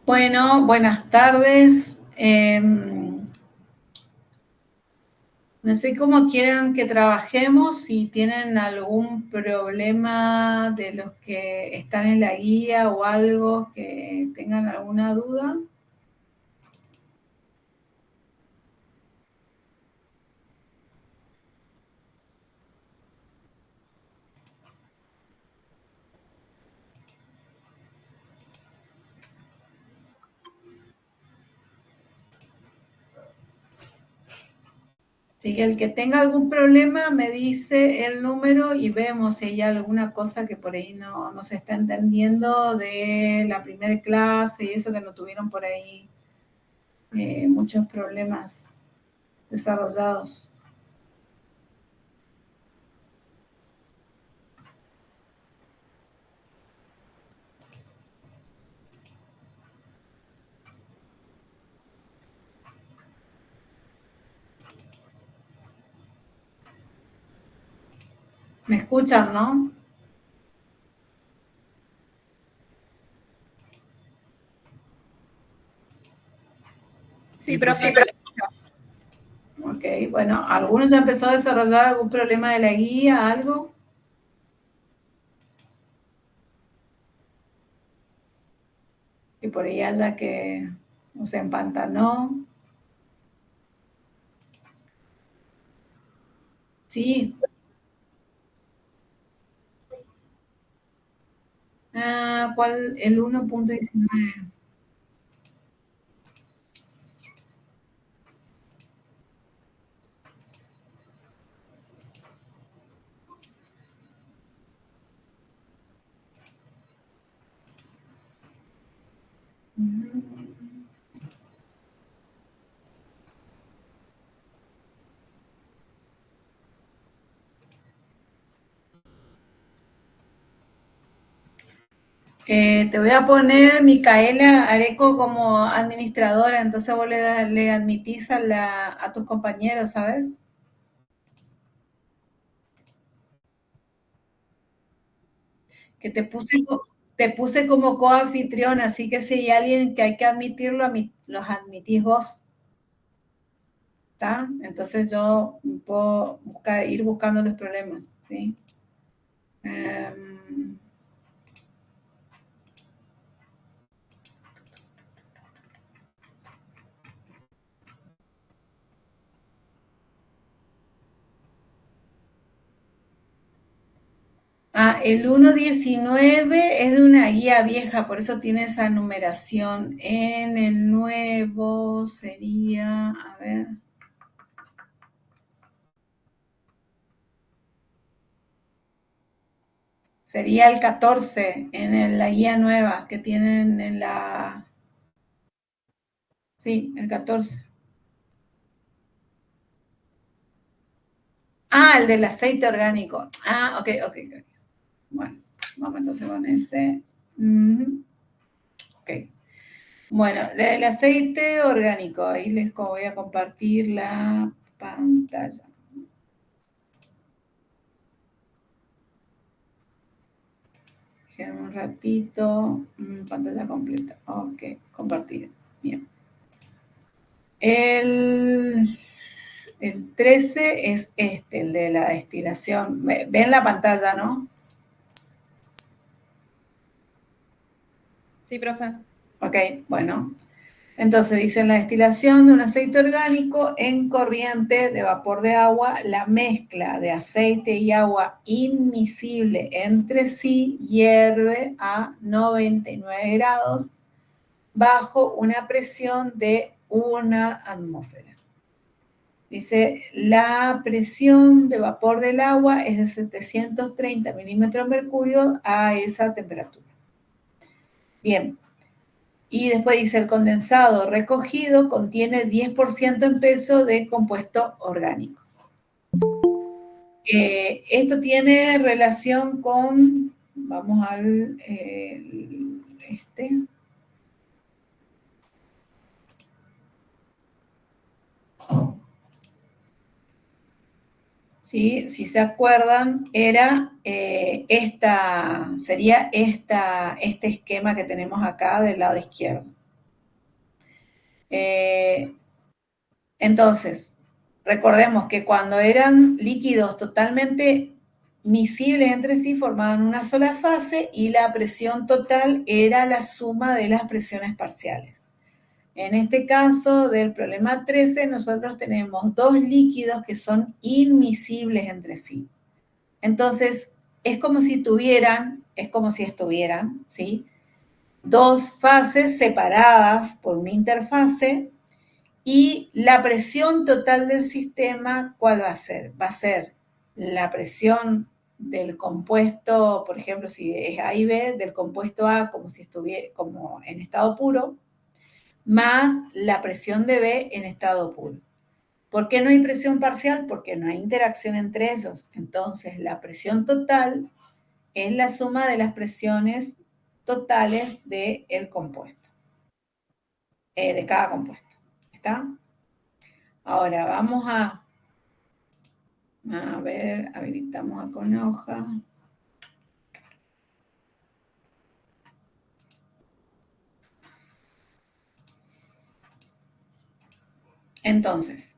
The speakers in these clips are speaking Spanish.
Bueno, buenas tardes. No sé cómo quieran que trabajemos, si tienen algún problema de los que están en la guía o algo que tengan alguna duda. Así que el que tenga algún problema me dice el número y vemos si hay alguna cosa que por ahí no se está entendiendo de la primera clase y eso que no tuvieron por ahí muchos problemas desarrollados. ¿Me escuchan, no? Sí, profe. Ok, bueno, ¿alguno ya empezó a desarrollar algún problema de la guía, algo? Que por ahí haya que, o se empantanó. Sí. ¿Cuál? El 1.19. Te voy a poner Micaela Areco como administradora, entonces vos le admitís a tus compañeros, ¿sabes? Que te puse como coanfitrión, así que si hay alguien que hay que admitirlo, los admitís vos. ¿Está? Entonces yo puedo ir buscando los problemas, ¿sí? El 1.19 es de una guía vieja, por eso tiene esa numeración. En el nuevo sería, a ver. Sería el 14 en la guía nueva que tienen en la... Sí, el 14. El del aceite orgánico. Ok. Bueno, vamos entonces con ese. Ok. Bueno, el aceite orgánico. Ahí les voy a compartir la pantalla. Déjenme un ratito. Pantalla completa. Ok, compartir. Bien. El 13 es el de la destilación. ¿Ven la pantalla, no? Sí, profe. Ok, bueno. Entonces dice, la destilación de un aceite orgánico en corriente de vapor de agua, la mezcla de aceite y agua inmiscible entre sí hierve a 99 grados bajo una presión de 1 atmósfera. Dice, la presión de vapor del agua es de 730 milímetros de mercurio a esa temperatura. Bien. Y después dice, el condensado recogido contiene 10% en peso de compuesto orgánico. Esto tiene relación con, vamos al, ¿sí? Si se acuerdan, era sería este esquema que tenemos acá del lado izquierdo. Entonces, recordemos que cuando eran líquidos totalmente miscibles entre sí, formaban una sola fase y la presión total era la suma de las presiones parciales. En este caso del problema 13, nosotros tenemos dos líquidos que son inmiscibles entre sí. Entonces, es como si estuvieran, ¿sí? Dos fases separadas por una interfase y la presión total del sistema, ¿cuál va a ser? Va a ser la presión del compuesto, por ejemplo, si es A y B, del compuesto A como si estuviera como en estado puro, más la presión de B en estado puro. ¿Por qué no hay presión parcial? Porque no hay interacción entre ellos. Entonces, la presión total es la suma de las presiones totales del compuesto, de cada compuesto. ¿Está? Ahora vamos a ver, habilitamos acá una hoja. Entonces,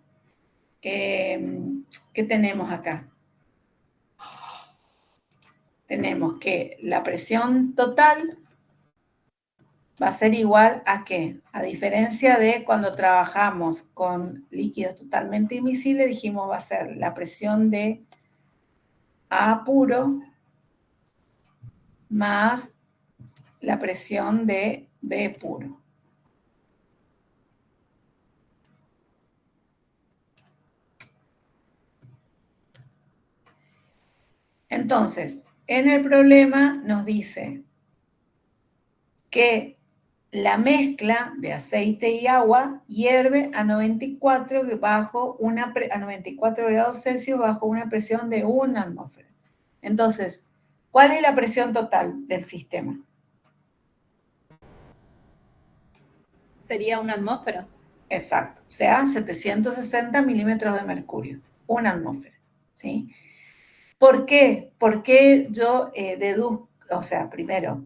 ¿qué tenemos acá? Tenemos que la presión total va a ser igual a ¿qué? A diferencia de cuando trabajamos con líquidos totalmente inmiscibles, dijimos va a ser la presión de A puro más la presión de B puro. Entonces, en el problema nos dice que la mezcla de aceite y agua hierve a 94 grados Celsius bajo una presión de 1 atmósfera. Entonces, ¿cuál es la presión total del sistema? Sería 1 atmósfera. Exacto, o sea, 760 milímetros de mercurio, 1 atmósfera, ¿sí? ¿Por qué? ¿Por qué yo deduzco, o sea, primero,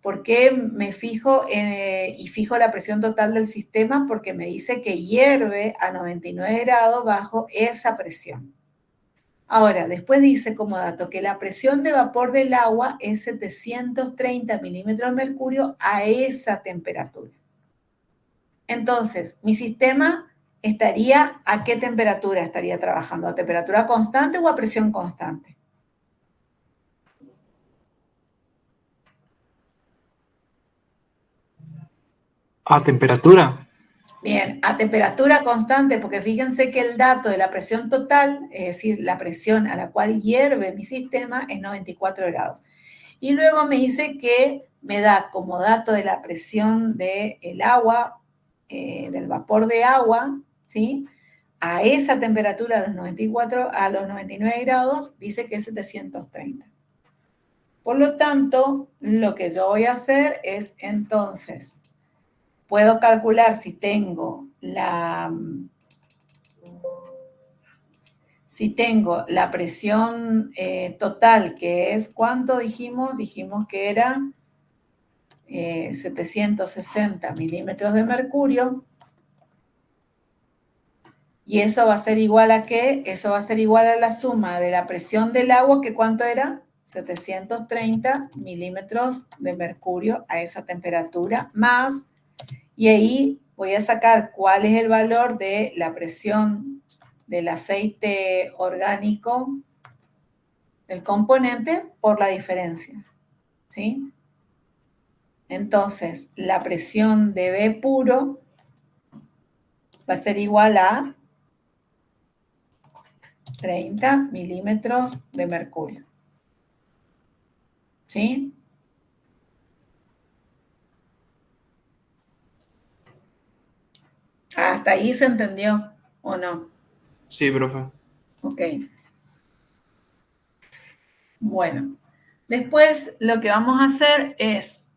¿por qué me fijo y fijo la presión total del sistema? Porque me dice que hierve a 99 grados bajo esa presión. Ahora, después dice como dato que la presión de vapor del agua es 730 milímetros de mercurio a esa temperatura. Entonces, mi sistema estaría, ¿a qué temperatura estaría trabajando? ¿A temperatura constante o a presión constante? A temperatura. Bien, a temperatura constante, porque fíjense que el dato de la presión total, es decir, la presión a la cual hierve mi sistema, es 94 grados. Y luego me dice que me da como dato de la presión del agua, del vapor de agua, ¿sí? A esa temperatura, a los 99 grados, dice que es 730. Por lo tanto, lo que yo voy a hacer es entonces, puedo calcular si tengo la presión total, que es, ¿cuánto dijimos? Dijimos que era 760 milímetros de mercurio. ¿Y eso va a ser igual a qué? Eso va a ser igual a la suma de la presión del agua, que ¿cuánto era? 730 milímetros de mercurio a esa temperatura, más, y ahí voy a sacar cuál es el valor de la presión del aceite orgánico del componente por la diferencia, ¿sí? Entonces, la presión de B puro va a ser igual a 30 milímetros de mercurio, ¿sí? ¿Hasta ahí se entendió o no? Sí, profe. Ok. Bueno, después lo que vamos a hacer es,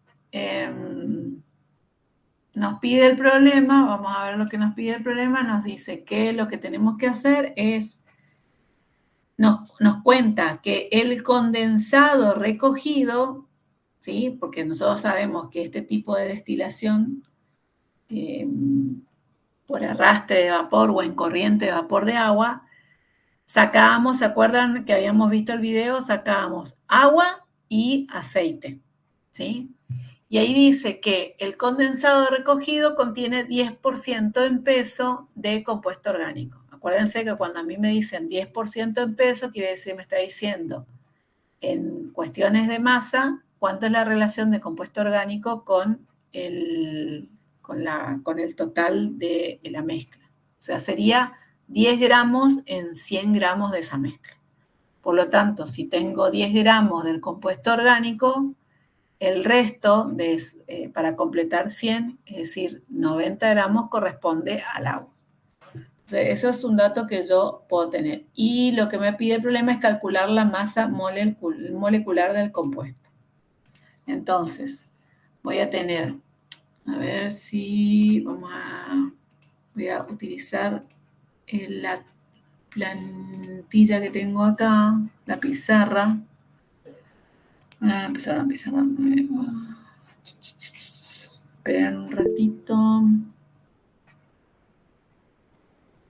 nos pide el problema, vamos a ver lo que nos pide el problema, nos dice que lo que tenemos que hacer es, nos cuenta que el condensado recogido, ¿sí? Porque nosotros sabemos que este tipo de destilación por arrastre de vapor o en corriente de vapor de agua, sacábamos, ¿se acuerdan que habíamos visto el video? Sacábamos agua y aceite, ¿sí? Y ahí dice que el condensado recogido contiene 10% en peso de compuesto orgánico. Acuérdense que cuando a mí me dicen 10% en peso, quiere decir, me está diciendo en cuestiones de masa, cuánto es la relación de compuesto orgánico con el total de la mezcla. O sea, sería 10 gramos en 100 gramos de esa mezcla. Por lo tanto, si tengo 10 gramos del compuesto orgánico, el resto, para completar 100, es decir, 90 gramos, corresponde al agua. Entonces, eso es un dato que yo puedo tener. Y lo que me pide el problema es calcular la masa molecular del compuesto. Entonces, voy a tener, a ver si voy a utilizar la plantilla que tengo acá, la pizarra. Pizarra nueva. Esperen un ratito.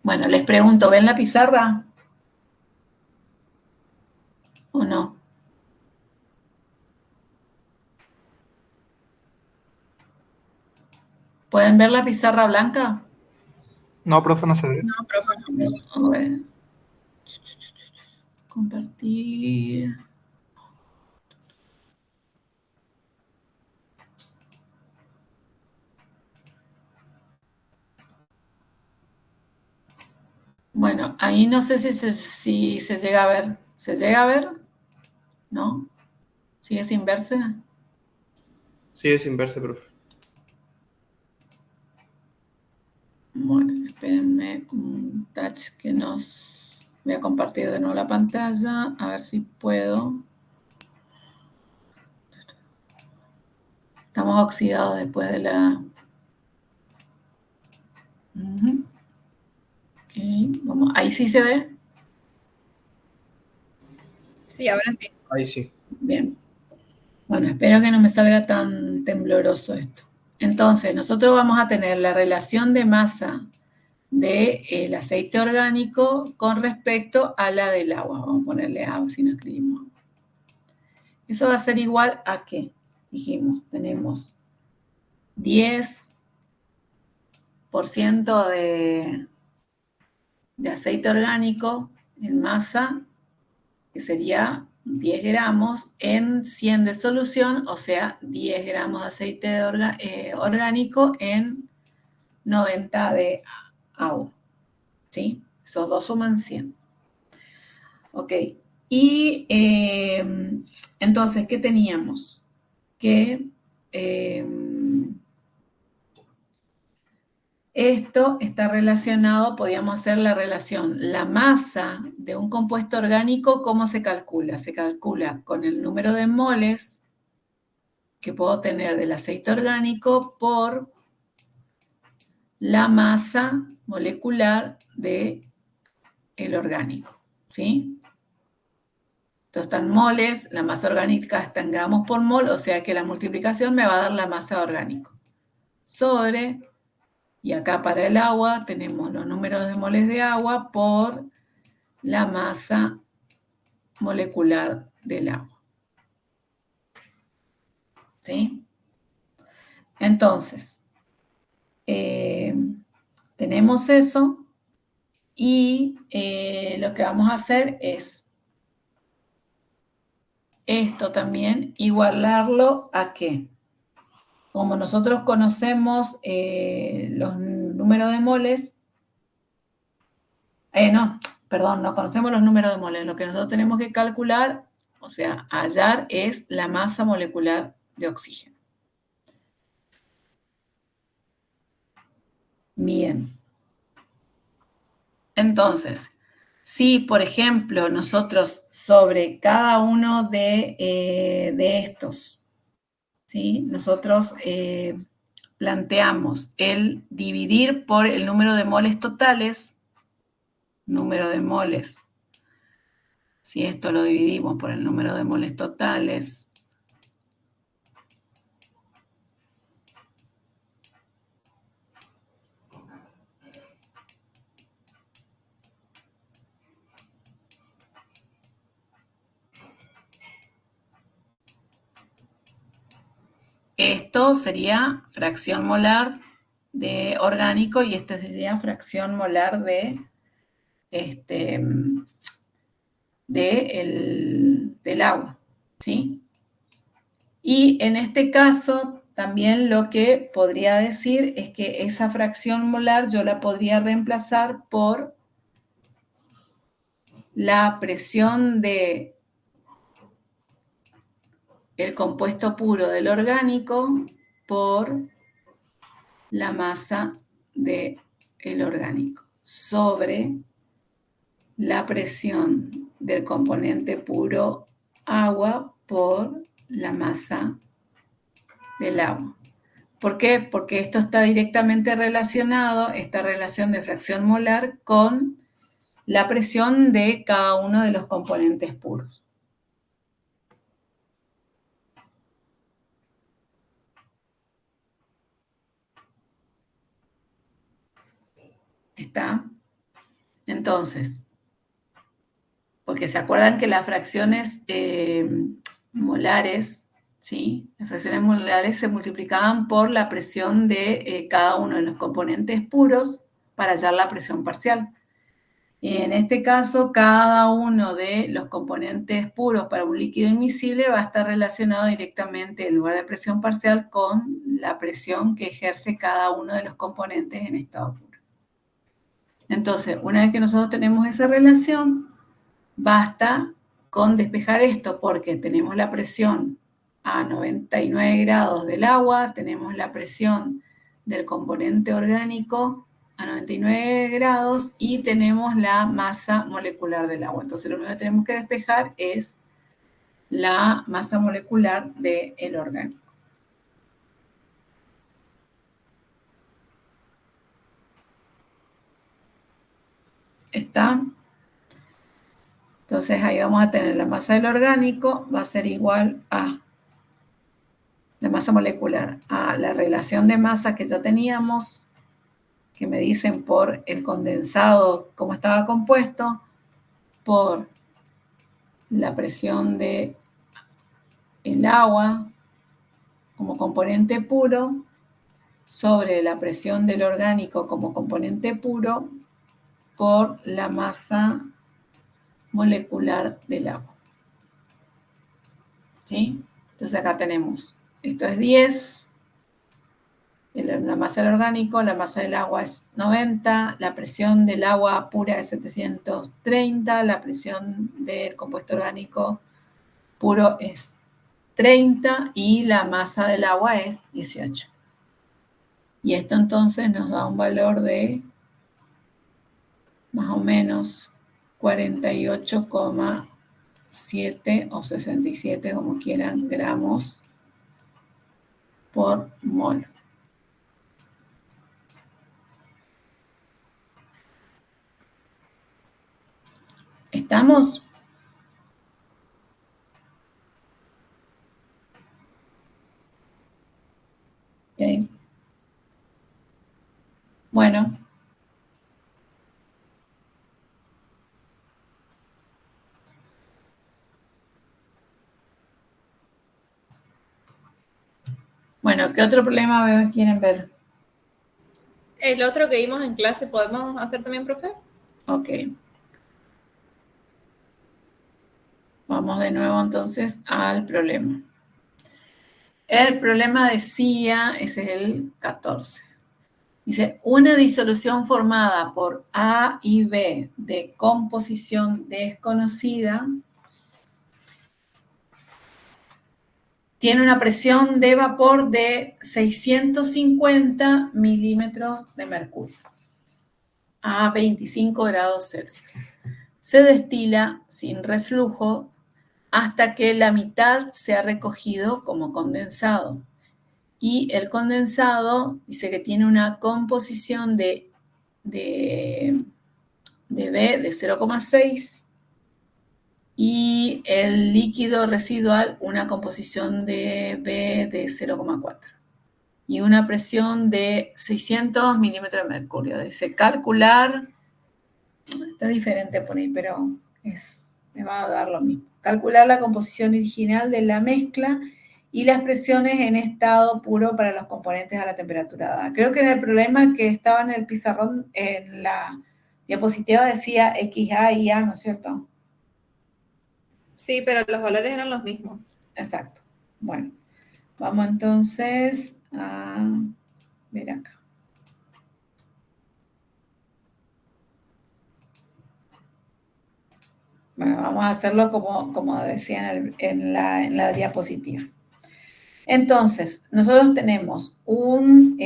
Bueno, les pregunto, ¿ven la pizarra? ¿O no? ¿Pueden ver la pizarra blanca? No, profe, no se ve. No, profe, no. A ver. Compartir. Bueno, ahí no sé si se llega a ver. ¿Se llega a ver? ¿No? ¿Sigue sin verse? Sigue sin verse, profe. Bueno, espérenme un touch que nos... Voy a compartir de nuevo la pantalla, a ver si puedo. Estamos oxidados después de la... Ok, vamos. Ahí sí se ve. Sí, ahora sí. Ahí sí. Bien. Bueno, espero que no me salga tan tembloroso esto. Entonces, nosotros vamos a tener la relación de masa del aceite orgánico con respecto a la del agua. Vamos a ponerle agua si no escribimos. Eso va a ser igual a ¿qué? Dijimos, tenemos 10% de aceite orgánico en masa, que sería 10 gramos en 100 de solución, o sea, 10 gramos de aceite orgánico en 90 de agua. ¿Sí? Esos dos suman 100. Ok. Y entonces, ¿qué teníamos? Que esto está relacionado, podíamos hacer la relación, la masa de un compuesto orgánico, ¿cómo se calcula? Se calcula con el número de moles que puedo tener del aceite orgánico por la masa molecular del orgánico, ¿sí? Entonces están moles, la masa orgánica está en gramos por mol, o sea que la multiplicación me va a dar la masa orgánico. Sobre... Y acá para el agua tenemos los números de moles de agua por la masa molecular del agua. ¿Sí? Entonces, tenemos eso y lo que vamos a hacer es esto también igualarlo a ¿qué? Como nosotros conocemos los números de moles, no conocemos los números de moles. Lo que nosotros tenemos que calcular, o sea, hallar, es la masa molecular de oxígeno. Bien. Entonces, si, por ejemplo, nosotros sobre cada uno de estos, ¿sí? Nosotros planteamos el dividir por el número de moles totales, si esto lo dividimos por el número de moles totales, esto sería fracción molar de orgánico y este sería fracción molar del agua, ¿sí? Y en este caso, también lo que podría decir es que esa fracción molar yo la podría reemplazar por la presión de el compuesto puro del orgánico por la masa del orgánico sobre la presión del componente puro agua por la masa del agua. ¿Por qué? Porque esto está directamente relacionado, esta relación de fracción molar, con la presión de cada uno de los componentes puros. ¿Está? Entonces, porque se acuerdan que las fracciones molares, ¿sí? Las fracciones molares se multiplicaban por la presión de cada uno de los componentes puros para hallar la presión parcial. Y en este caso, cada uno de los componentes puros para un líquido inmiscible va a estar relacionado directamente, en lugar de presión parcial, con la presión que ejerce cada uno de los componentes en estado puro. Entonces, una vez que nosotros tenemos esa relación, basta con despejar esto porque tenemos la presión a 99 grados del agua, tenemos la presión del componente orgánico a 99 grados y tenemos la masa molecular del agua. Entonces lo único que tenemos que despejar es la masa molecular del orgánico. ¿Está? Entonces ahí vamos a tener la masa del orgánico, va a ser igual a la masa molecular, a la relación de masa que ya teníamos, que me dicen por el condensado cómo estaba compuesto, por la presión del agua como componente puro, sobre la presión del orgánico como componente puro, por la masa molecular del agua. ¿Sí? Entonces acá tenemos, esto es 10, la masa del orgánico, la masa del agua es 90, la presión del agua pura es 730, la presión del compuesto orgánico puro es 30 y la masa del agua es 18. Y esto entonces nos da un valor de más o menos 48,7 o 67, como quieran, gramos por mol. ¿Estamos? Okay. Bueno. Bueno, ¿qué otro problema quieren ver? El otro que vimos en clase, ¿podemos hacer también, profe? Ok. Vamos de nuevo entonces al problema. El problema decía, ese es el 14. Dice, una disolución formada por A y B de composición desconocida tiene una presión de vapor de 650 milímetros de mercurio a 25 grados Celsius. Se destila sin reflujo hasta que la mitad sea recogido como condensado. Y el condensado dice que tiene una composición de B de 0,6 y el líquido residual una composición de B de 0,4 y una presión de 600 milímetros de mercurio. Dice calcular, está diferente por ahí, pero me va a dar lo mismo. Calcular la composición original de la mezcla y las presiones en estado puro para los componentes a la temperatura dada. Creo que en el problema que estaba en el pizarrón, en la diapositiva decía XA y A, ¿no es cierto? Sí, pero los valores eran los mismos. Exacto. Bueno, vamos entonces a ver acá. Bueno, vamos a hacerlo como decía en la diapositiva. Entonces, nosotros tenemos una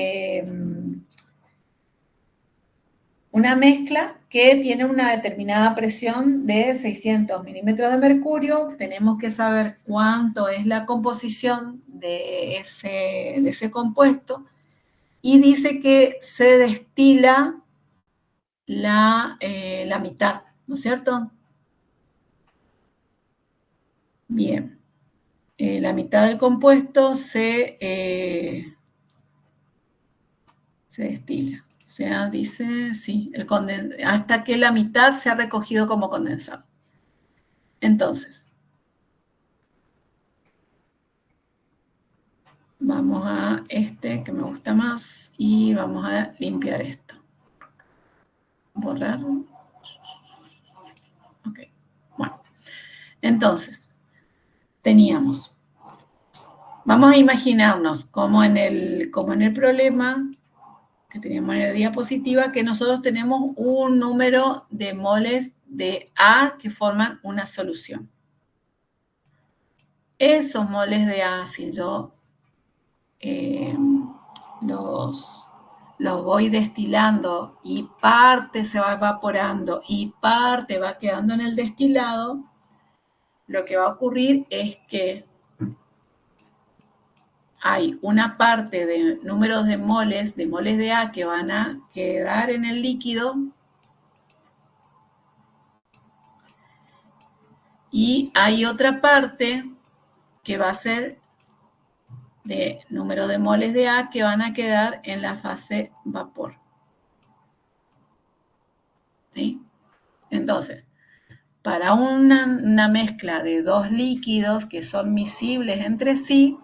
mezcla que tiene una determinada presión de 600 milímetros de mercurio. Tenemos que saber cuánto es la composición de ese compuesto. Y dice que se destila la mitad, ¿no es cierto? Bien. La mitad del compuesto se destila. O sea, dice, sí, hasta que la mitad se ha recogido como condensado. Entonces, vamos a este que me gusta más y vamos a limpiar esto. Borrar. Ok, bueno. Entonces, teníamos, vamos a imaginarnos como en el problema que teníamos en la diapositiva, que nosotros tenemos un número de moles de A que forman una solución. Esos moles de A, si yo los voy destilando y parte se va evaporando y parte va quedando en el destilado, lo que va a ocurrir es que hay una parte de números de moles de A que van a quedar en el líquido y hay otra parte que va a ser de número de moles de A que van a quedar en la fase vapor. ¿Sí? Entonces, para una mezcla de dos líquidos que son miscibles entre sí,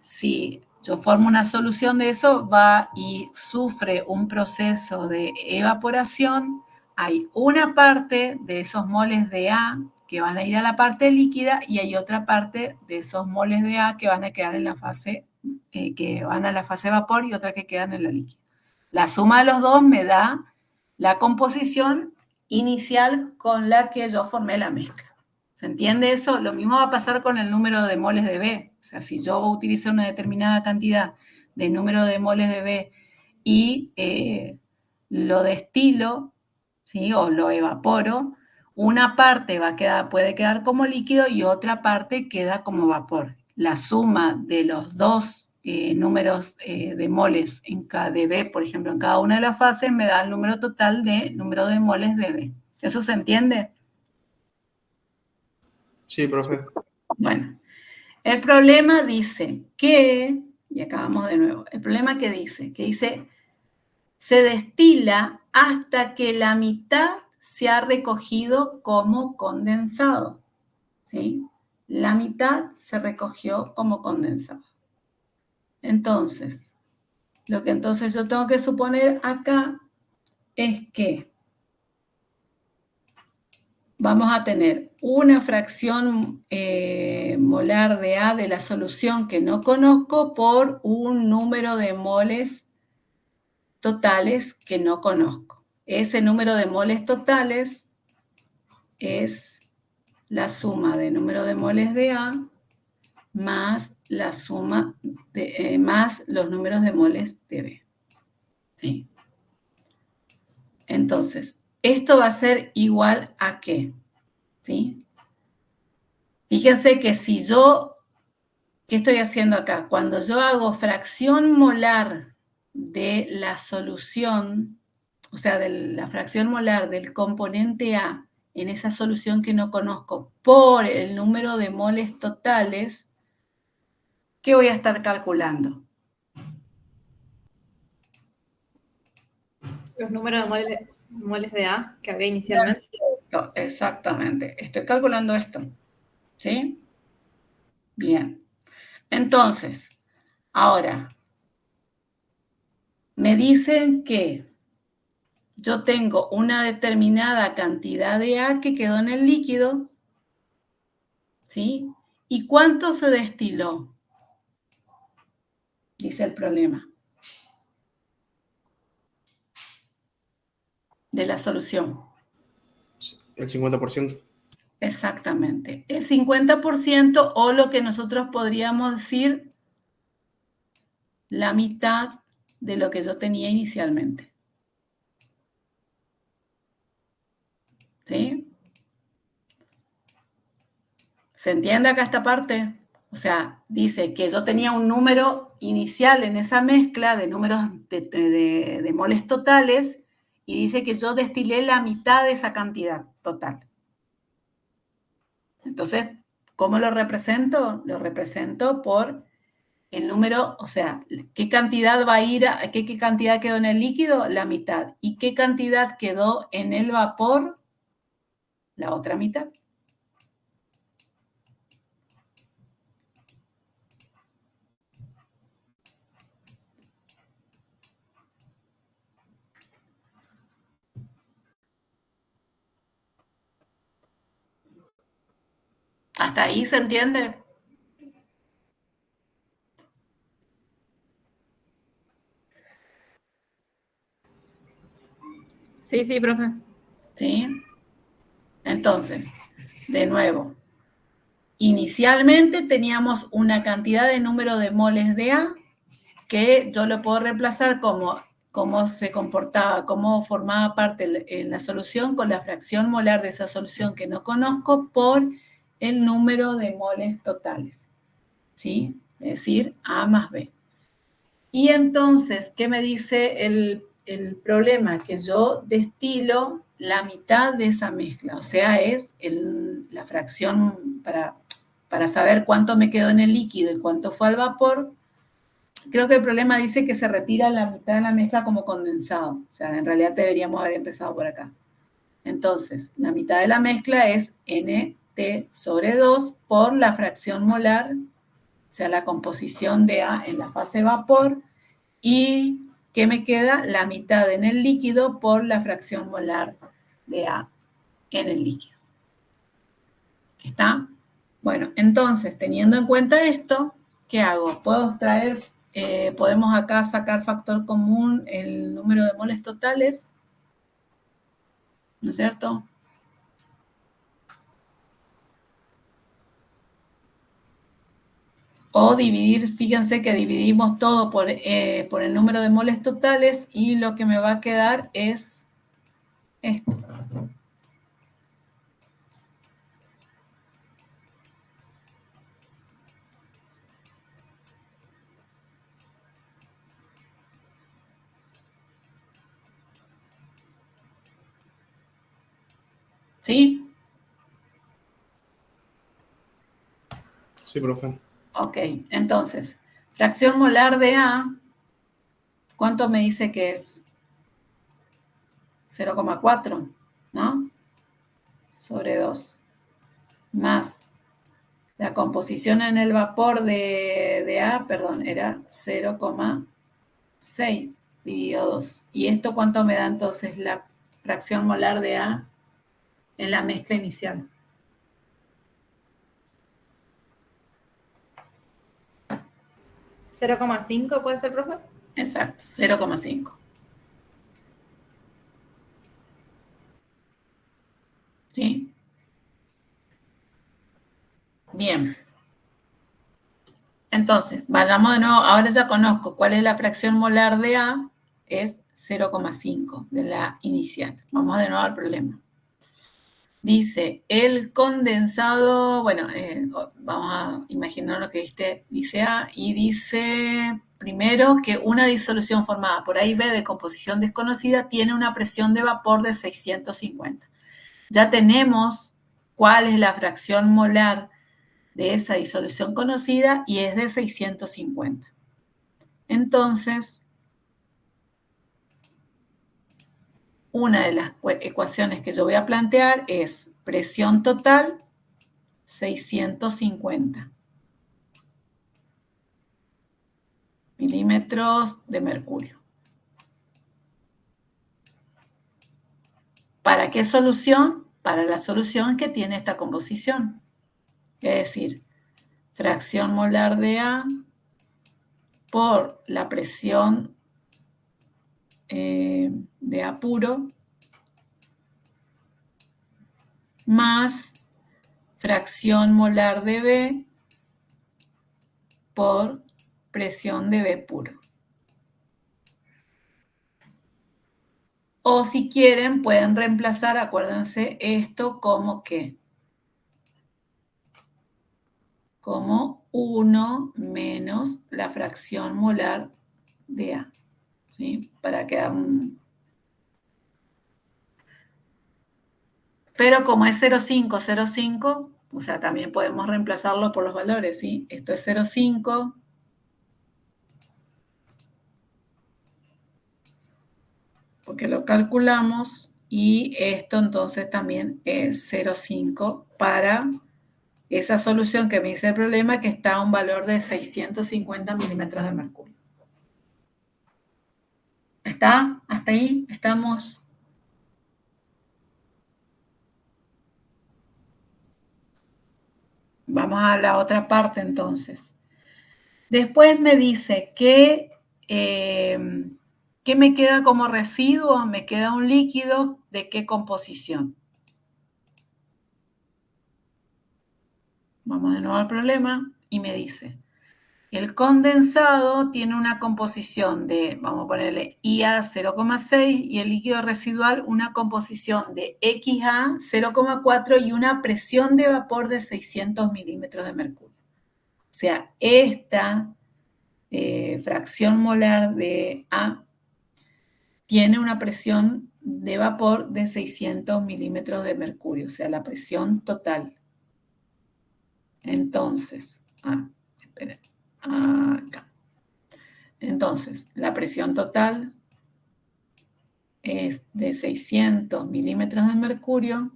si yo formo una solución de eso, va y sufre un proceso de evaporación, hay una parte de esos moles de A que van a ir a la parte líquida y hay otra parte de esos moles de A que van a quedar en la fase, que van a la fase vapor y otra que quedan en la líquida. La suma de los dos me da la composición inicial con la que yo formé la mezcla. ¿Se entiende eso? Lo mismo va a pasar con el número de moles de B. O sea, si yo utilizo una determinada cantidad de número de moles de B y lo destilo, ¿sí? O lo evaporo, una parte puede quedar como líquido y otra parte queda como vapor. La suma de los dos números de moles de B, por ejemplo, en cada una de las fases, me da el número total de número de moles de B. ¿Eso se entiende? Sí, profe. Bueno, el problema dice que, y acá vamos de nuevo, el problema que dice, se destila hasta que la mitad se ha recogido como condensado, ¿sí? La mitad se recogió como condensado. Entonces, lo que entonces yo tengo que suponer acá es que vamos a tener una fracción molar de A de la solución que no conozco por un número de moles totales que no conozco. Ese número de moles totales es la suma de número de moles de A más la suma más los números de moles de B. ¿Sí? Entonces, esto va a ser igual a ¿qué? ¿Sí? Fíjense que si yo, ¿qué estoy haciendo acá? Cuando yo hago fracción molar de la solución, o sea, de la fracción molar del componente A en esa solución que no conozco por el número de moles totales, ¿qué voy a estar calculando? Los números de moles de A que había inicialmente. Exactamente. Estoy calculando esto. ¿Sí? Bien. Entonces, ahora, me dicen que yo tengo una determinada cantidad de A que quedó en el líquido, ¿sí? ¿Y cuánto se destiló? Dice el problema de la solución. El 50%. Exactamente. El 50% o lo que nosotros podríamos decir la mitad de lo que yo tenía inicialmente. ¿Sí? ¿Se entiende acá esta parte? O sea, dice que yo tenía un número inicial en esa mezcla de números de moles totales y dice que yo destilé la mitad de esa cantidad total. Entonces, ¿cómo lo represento? Lo represento por el número, o sea, ¿qué cantidad va a ir qué cantidad quedó en el líquido? La mitad. ¿Y qué cantidad quedó en el vapor? La otra mitad. ¿Hasta ahí se entiende? Sí, profe. ¿Sí? Entonces, de nuevo, inicialmente teníamos una cantidad de número de moles de A que yo lo puedo reemplazar como cómo se comportaba, cómo formaba parte en la solución con la fracción molar de esa solución que no conozco por el número de moles totales, ¿sí? Es decir, A más B. Y entonces, ¿qué me dice el problema? Que yo destilo la mitad de esa mezcla, o sea, es la fracción para saber cuánto me quedó en el líquido y cuánto fue al vapor. Creo que el problema dice que se retira la mitad de la mezcla como condensado, o sea, en realidad deberíamos haber empezado por acá. Entonces, la mitad de la mezcla es NT sobre 2 por la fracción molar, o sea, la composición de A en la fase vapor, y ¿qué me queda? La mitad en el líquido por la fracción molar de A en el líquido. ¿Está? Bueno, entonces, teniendo en cuenta esto, ¿qué hago? Podemos acá sacar factor común el número de moles totales, ¿no es cierto? O dividir, fíjense que dividimos todo por el número de moles totales y lo que me va a quedar es esto. ¿Sí? Sí, profe. Ok, entonces, fracción molar de A, ¿cuánto me dice que es? 0,4, ¿no? Sobre 2. Más la composición en el vapor de A, perdón, era 0,6 dividido 2. ¿Y esto cuánto me da entonces la fracción molar de A en la mezcla inicial? ¿0,5 puede ser, profe? Exacto, 0,5. ¿Sí? Bien. Entonces, vayamos de nuevo, ahora ya conozco cuál es la fracción molar de A, es 0,5 de la inicial. Vamos de nuevo al problema. Dice, el condensado, bueno, vamos a imaginar lo que dice A, y dice primero que una disolución formada por A y B de composición desconocida tiene una presión de vapor de 650. Ya tenemos cuál es la fracción molar de esa disolución conocida y es de 650. Entonces, una de las ecuaciones que yo voy a plantear es presión total 650 milímetros de mercurio. ¿Para qué solución? Para la solución que tiene esta composición. Es decir, fracción molar de A por la presión de A puro más fracción molar de B por presión de B puro. O si quieren, pueden reemplazar, acuérdense, esto como ¿qué? Como 1 menos la fracción molar de A. ¿Sí? Para quedar un... Pero como es 0,5, 0,5, o sea, también podemos reemplazarlo por los valores, ¿sí? Esto es 0,5. Porque lo calculamos y esto entonces también es 0,5 para esa solución que me dice el problema que está a un valor de 650 milímetros de mercurio. ¿Está? ¿Hasta ahí? ¿Estamos? Vamos a la otra parte entonces. Después me dice que ¿qué me queda como residuo? Me queda un líquido ¿de qué composición? Vamos de nuevo al problema y me dice, el condensado tiene una composición de, vamos a ponerle IA 0,6 y el líquido residual una composición de XA 0,4 y una presión de vapor de 600 milímetros de mercurio. O sea, esta fracción molar de A tiene una presión de vapor de 600 milímetros de mercurio, o sea, la presión total. Entonces, esperen, acá. Entonces, la presión total es de 600 milímetros de mercurio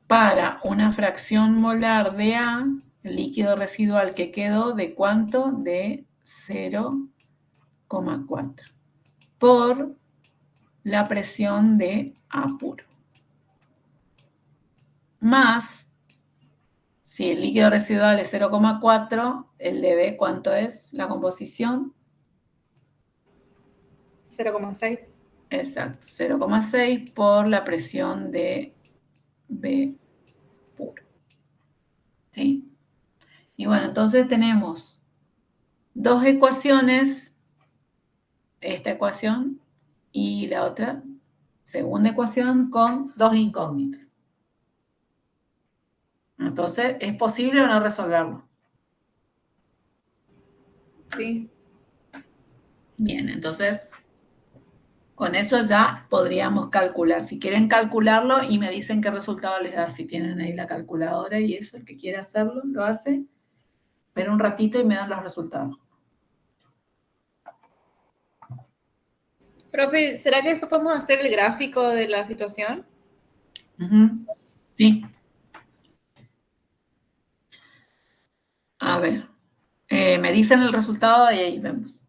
para una fracción molar de A, el líquido residual que quedó, ¿de cuánto? De 0,4 por la presión de A puro. Más, si el líquido residual es 0,4, el de B, ¿cuánto es la composición? 0,6. Exacto, 0,6 por la presión de B puro. ¿Sí? Y bueno, entonces tenemos dos ecuaciones, esta ecuación y la otra segunda ecuación con dos incógnitas. Entonces, ¿es posible o no resolverlo? Sí. Bien, entonces con eso ya podríamos calcular. Si quieren calcularlo y me dicen qué resultado les da, si tienen ahí la calculadora y eso, el que quiera hacerlo, lo hace. Espera un ratito y me dan los resultados. Profe, ¿será que después podemos hacer el gráfico de la situación? Sí. A ver. Me dicen el resultado y ahí vemos.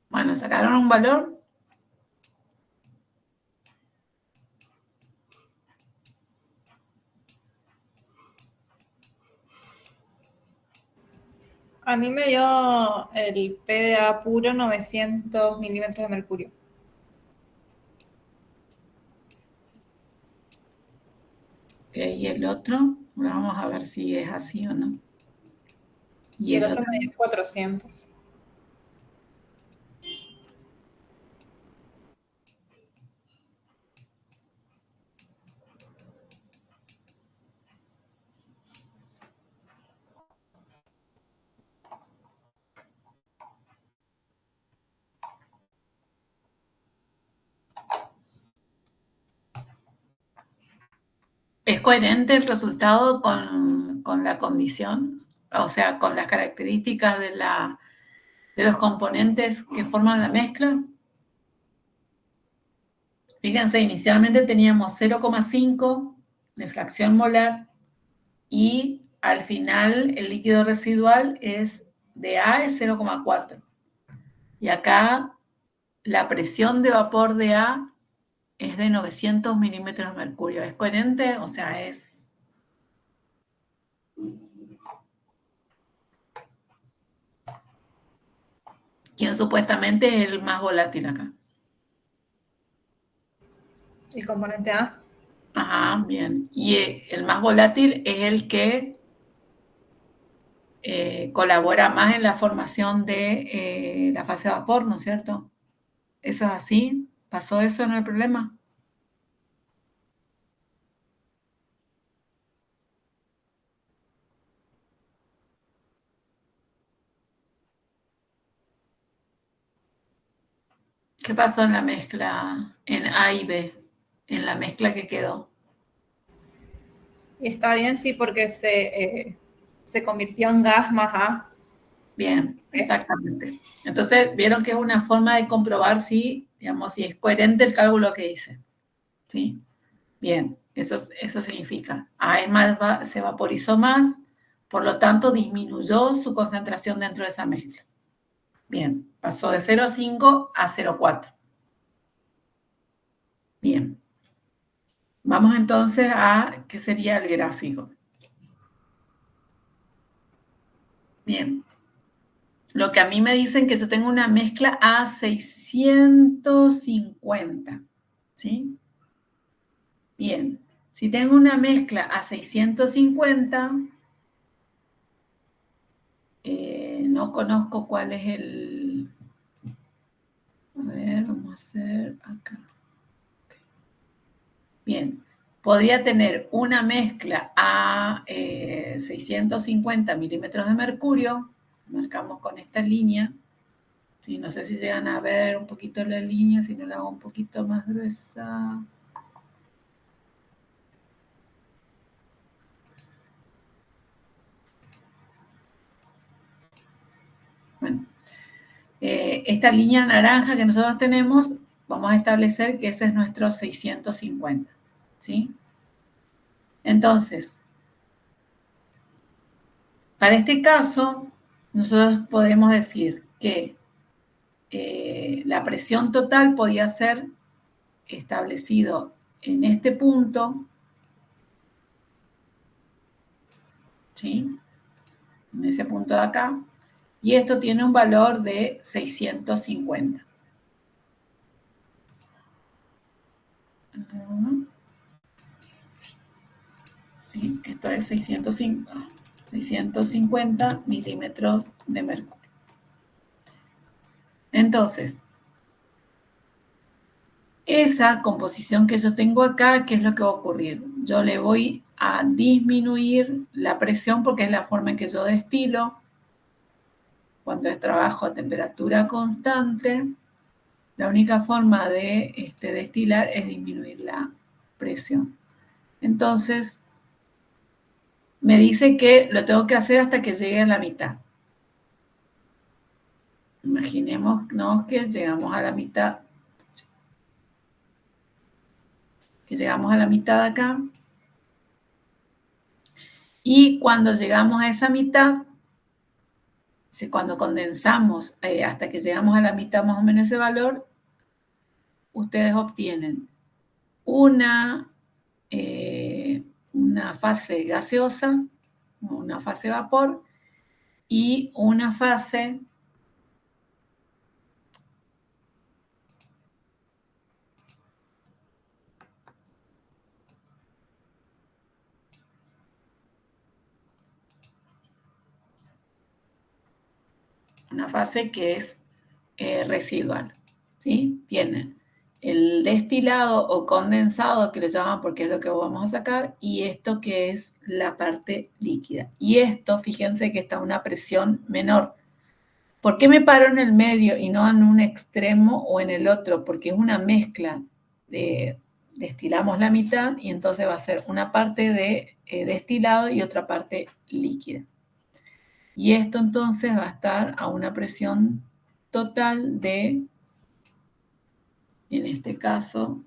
Bueno, sacaron un valor. A mí me dio el PDA puro 900 milímetros de mercurio. Ok, y el otro, ahora vamos a ver si es así o no. Y el otro me dio 400. ¿Es coherente el resultado con la condición? O sea, con las características de los componentes que forman la mezcla. Fíjense, inicialmente teníamos 0,5 de fracción molar y al final el líquido residual de A es 0,4. Y acá la presión de vapor de A es de 900 milímetros de mercurio. ¿Es coherente? O sea, es... ¿Quién supuestamente es el más volátil acá? El componente A. Ajá, bien. Y el más volátil es el que colabora más en la formación de la fase de vapor, ¿no es cierto? ¿Eso es así? ¿Pasó eso en el problema? ¿Qué pasó en la mezcla en A y B? En la mezcla que quedó. Y está bien, sí, porque se convirtió en gas más A. Bien, exactamente. Entonces, vieron que es una forma de comprobar si, digamos, si es coherente el cálculo que hice. ¿Sí? Bien, eso significa A es más, se vaporizó más, por lo tanto disminuyó su concentración dentro de esa mezcla. Bien, pasó de 0,5 a 0,4. Bien. Vamos entonces a qué sería el gráfico. Bien. Lo que a mí me dicen que yo tengo una mezcla a 650. ¿Sí? Bien. Si tengo una mezcla a 650, no conozco cuál es el... A ver, vamos a hacer acá. Bien, podría tener una mezcla a 650 milímetros de mercurio, marcamos con esta línea. Sí, no sé si llegan a ver un poquito la línea, si no la hago un poquito más gruesa. Bueno, esta línea naranja que nosotros tenemos, vamos a establecer que ese es nuestro 650, ¿sí? Entonces, para este caso, nosotros podemos decir que la presión total podía ser establecido en este punto, ¿sí? En ese punto de acá, y esto tiene un valor de 650. ¿Sí? Esto es 650 milímetros de mercurio. Entonces, esa composición que yo tengo acá, ¿qué es lo que va a ocurrir? Yo le voy a disminuir la presión porque es la forma en que yo destilo. Cuando es trabajo a temperatura constante, la única forma de destilar es disminuir la presión. Entonces, me dice que lo tengo que hacer hasta que llegue a la mitad. Imaginémonos que llegamos a la mitad. Que llegamos a la mitad acá. Y cuando llegamos a esa mitad, Cuando condensamos hasta que llegamos a la mitad más o menos ese valor, ustedes obtienen una fase gaseosa, una fase vapor y una fase que es residual, ¿sí? Tienen el destilado o condensado, que le llaman porque es lo que vamos a sacar, y esto que es la parte líquida. Y esto, fíjense que está a una presión menor. ¿Por qué me paro en el medio y no en un extremo o en el otro? Porque es una mezcla. Destilamos la mitad y entonces va a ser una parte de destilado y otra parte líquida. Y esto entonces va a estar a una presión total de, en este caso,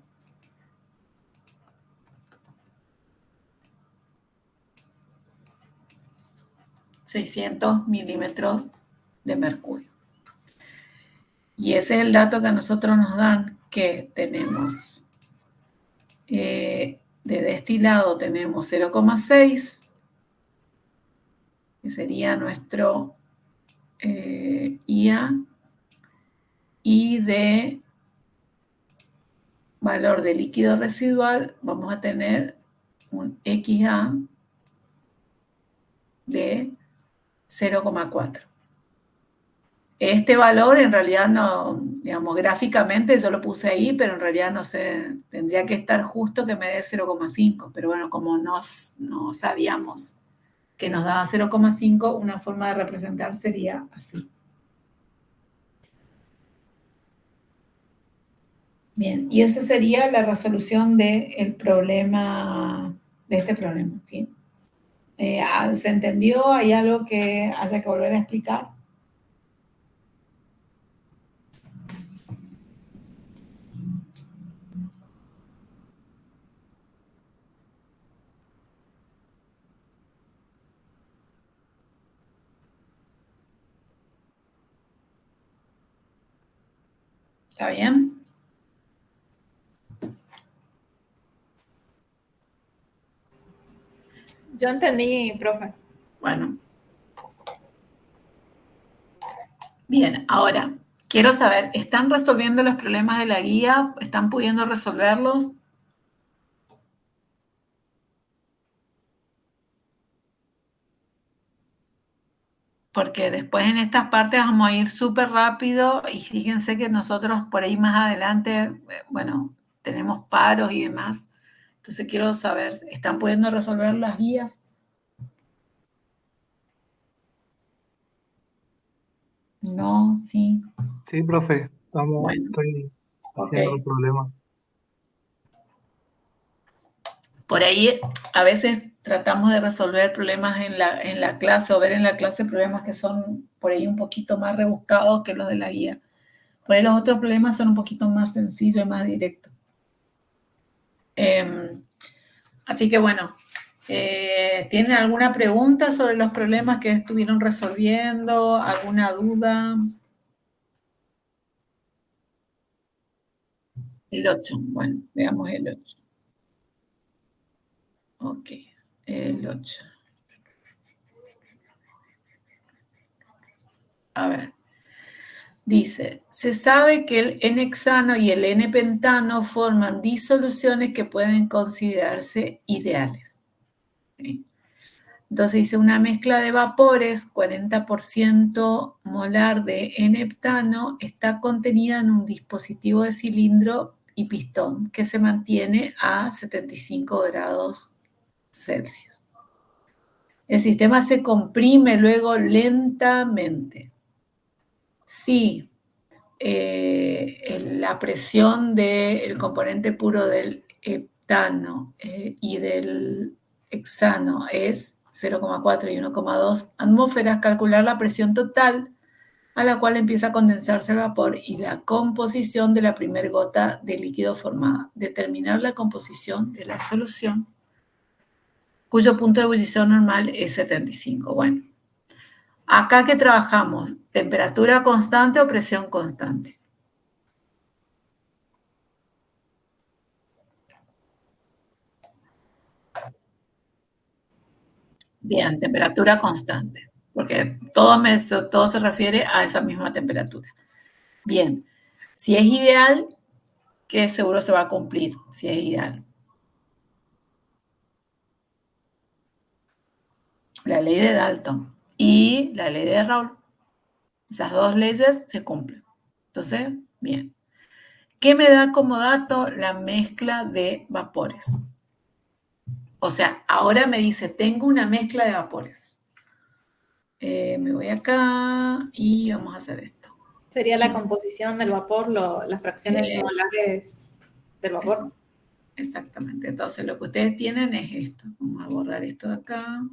600 milímetros de mercurio. Y ese es el dato que a nosotros nos dan, que tenemos de destilado tenemos 0,6, que sería nuestro IA, y de valor de líquido residual vamos a tener un XA de 0,4. Este valor en realidad no, digamos, gráficamente yo lo puse ahí, pero en realidad no sé, tendría que estar justo que me dé 0,5, pero bueno, como no sabíamos que nos daba 0,5, una forma de representar sería así. Bien, y esa sería la resolución del problema, de este problema, ¿sí? ¿Se entendió? ¿Hay algo que haya que volver a explicar? ¿Está bien? Yo entendí, profe. Bueno. Bien, ahora, quiero saber, ¿están resolviendo los problemas de la guía? ¿Están pudiendo resolverlos? Porque después en estas partes vamos a ir súper rápido y fíjense que nosotros por ahí más adelante, bueno, tenemos paros y demás. Entonces quiero saber, ¿están pudiendo resolver las guías? No, sí. Sí, profe, Bueno, estoy ok. haciendo el problema. Por ahí a veces tratamos de resolver problemas en la clase o ver en la clase problemas que son por ahí un poquito más rebuscados que los de la guía. Por ahí los otros problemas son un poquito más sencillos y más directos. Así que bueno, ¿tienen alguna pregunta sobre los problemas que estuvieron resolviendo? ¿Alguna duda? El 8, bueno, veamos el 8. Ok, el 8. A ver. Dice, se sabe que el N-hexano y el N-pentano forman disoluciones que pueden considerarse ideales. ¿Sí? Entonces dice, una mezcla de vapores, 40% molar de N-heptano, está contenida en un dispositivo de cilindro y pistón que se mantiene a 75 grados Celsius. El sistema se comprime luego lentamente. Sí. La presión del componente puro del heptano y del hexano es 0,4 y 1,2 atmósferas, calcular la presión total a la cual empieza a condensarse el vapor y la composición de la primera gota de líquido formada. Determinar la composición de la solución, cuyo punto de ebullición normal es 75. Bueno, Acá que trabajamos, ¿temperatura constante o presión constante? Bien, temperatura constante, porque todo se refiere a esa misma temperatura. Bien, si es ideal, que seguro se va a cumplir, si es ideal. La ley de Dalton y la ley de Raoult. Esas dos leyes se cumplen. Entonces, bien. ¿Qué me da como dato la mezcla de vapores? O sea, ahora me dice, tengo una mezcla de vapores. Me voy acá y vamos a hacer esto. Sería la composición del vapor, las fracciones molares del vapor. Exactamente. Entonces, lo que ustedes tienen es esto. Vamos a borrar esto de acá.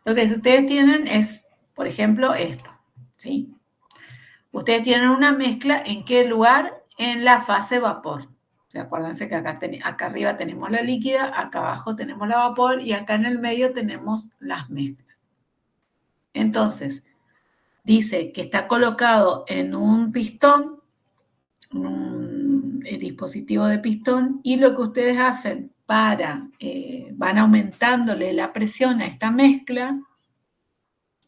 Lo que ustedes tienen es, por ejemplo, esto, ¿sí? Ustedes tienen una mezcla, ¿en qué lugar? En la fase vapor. O sea, acuérdense que acá arriba tenemos la líquida, acá abajo tenemos la vapor y acá en el medio tenemos las mezclas. Entonces, dice que está colocado en un pistón, un dispositivo de pistón, y lo que ustedes hacen van aumentándole la presión a esta mezcla.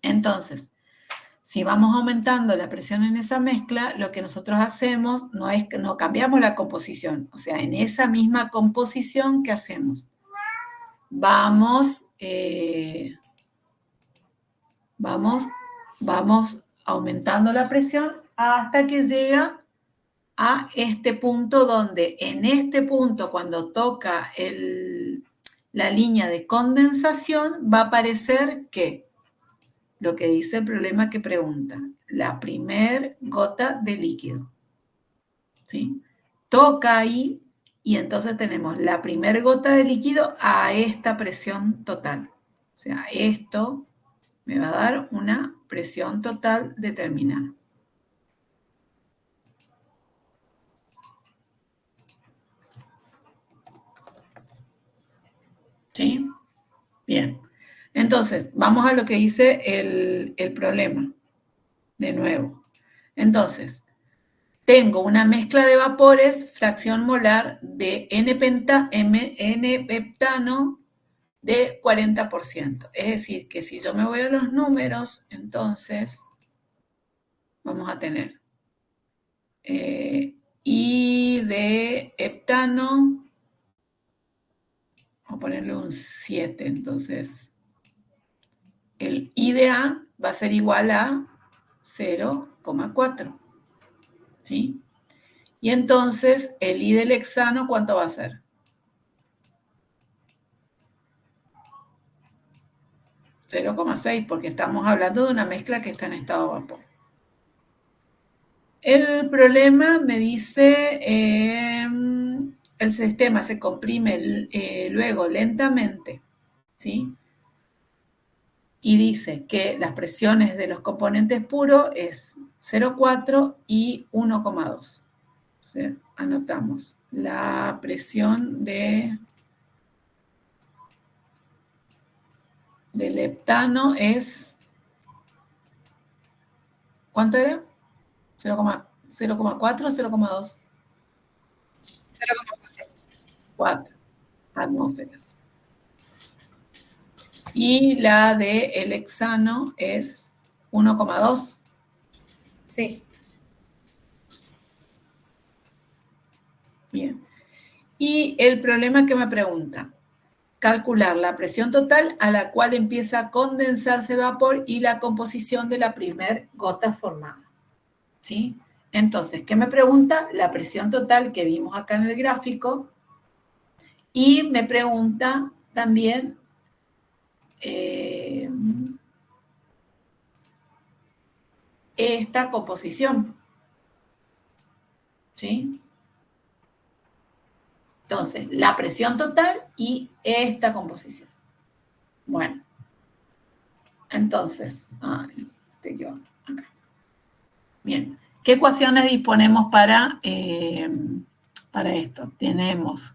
Entonces, si vamos aumentando la presión en esa mezcla, lo que nosotros hacemos no es que no cambiamos la composición. O sea, en esa misma composición, ¿qué hacemos? Vamos aumentando la presión hasta que llega a este punto donde en este punto, cuando toca la línea de condensación, va a aparecer que lo que dice el problema que pregunta, la primer gota de líquido. ¿Sí? Toca ahí y entonces tenemos la primer gota de líquido a esta presión total. O sea, esto me va a dar una presión total determinada. ¿Sí? Bien. Entonces, vamos a lo que dice el problema. De nuevo. Entonces, tengo una mezcla de vapores, fracción molar de N-peptano de 40%. Es decir, que si yo me voy a los números, entonces vamos a tener I de heptano, vamos a ponerle un 7, entonces el I de A va a ser igual a 0,4, ¿sí? Y entonces el I del hexano, ¿cuánto va a ser? 0,6, porque estamos hablando de una mezcla que está en estado de vapor. El problema me dice, el sistema se comprime luego lentamente, ¿sí? Y dice que las presiones de los componentes puros es 0,4 y 1,2. Entonces, anotamos la presión del heptano es, ¿cuánto era? 0,4 o 0,2. 4 atmósferas. Y la de el hexano es 1,2. Sí. Bien. Y el problema que me pregunta, calcular la presión total a la cual empieza a condensarse el vapor y la composición de la primer gota formada. ¿Sí? Entonces, ¿qué me pregunta? La presión total que vimos acá en el gráfico. Y me pregunta también esta composición. ¿Sí? Entonces, la presión total y esta composición. Bueno. Entonces, te quedo acá. Bien. ¿Qué ecuaciones disponemos para para esto. Tenemos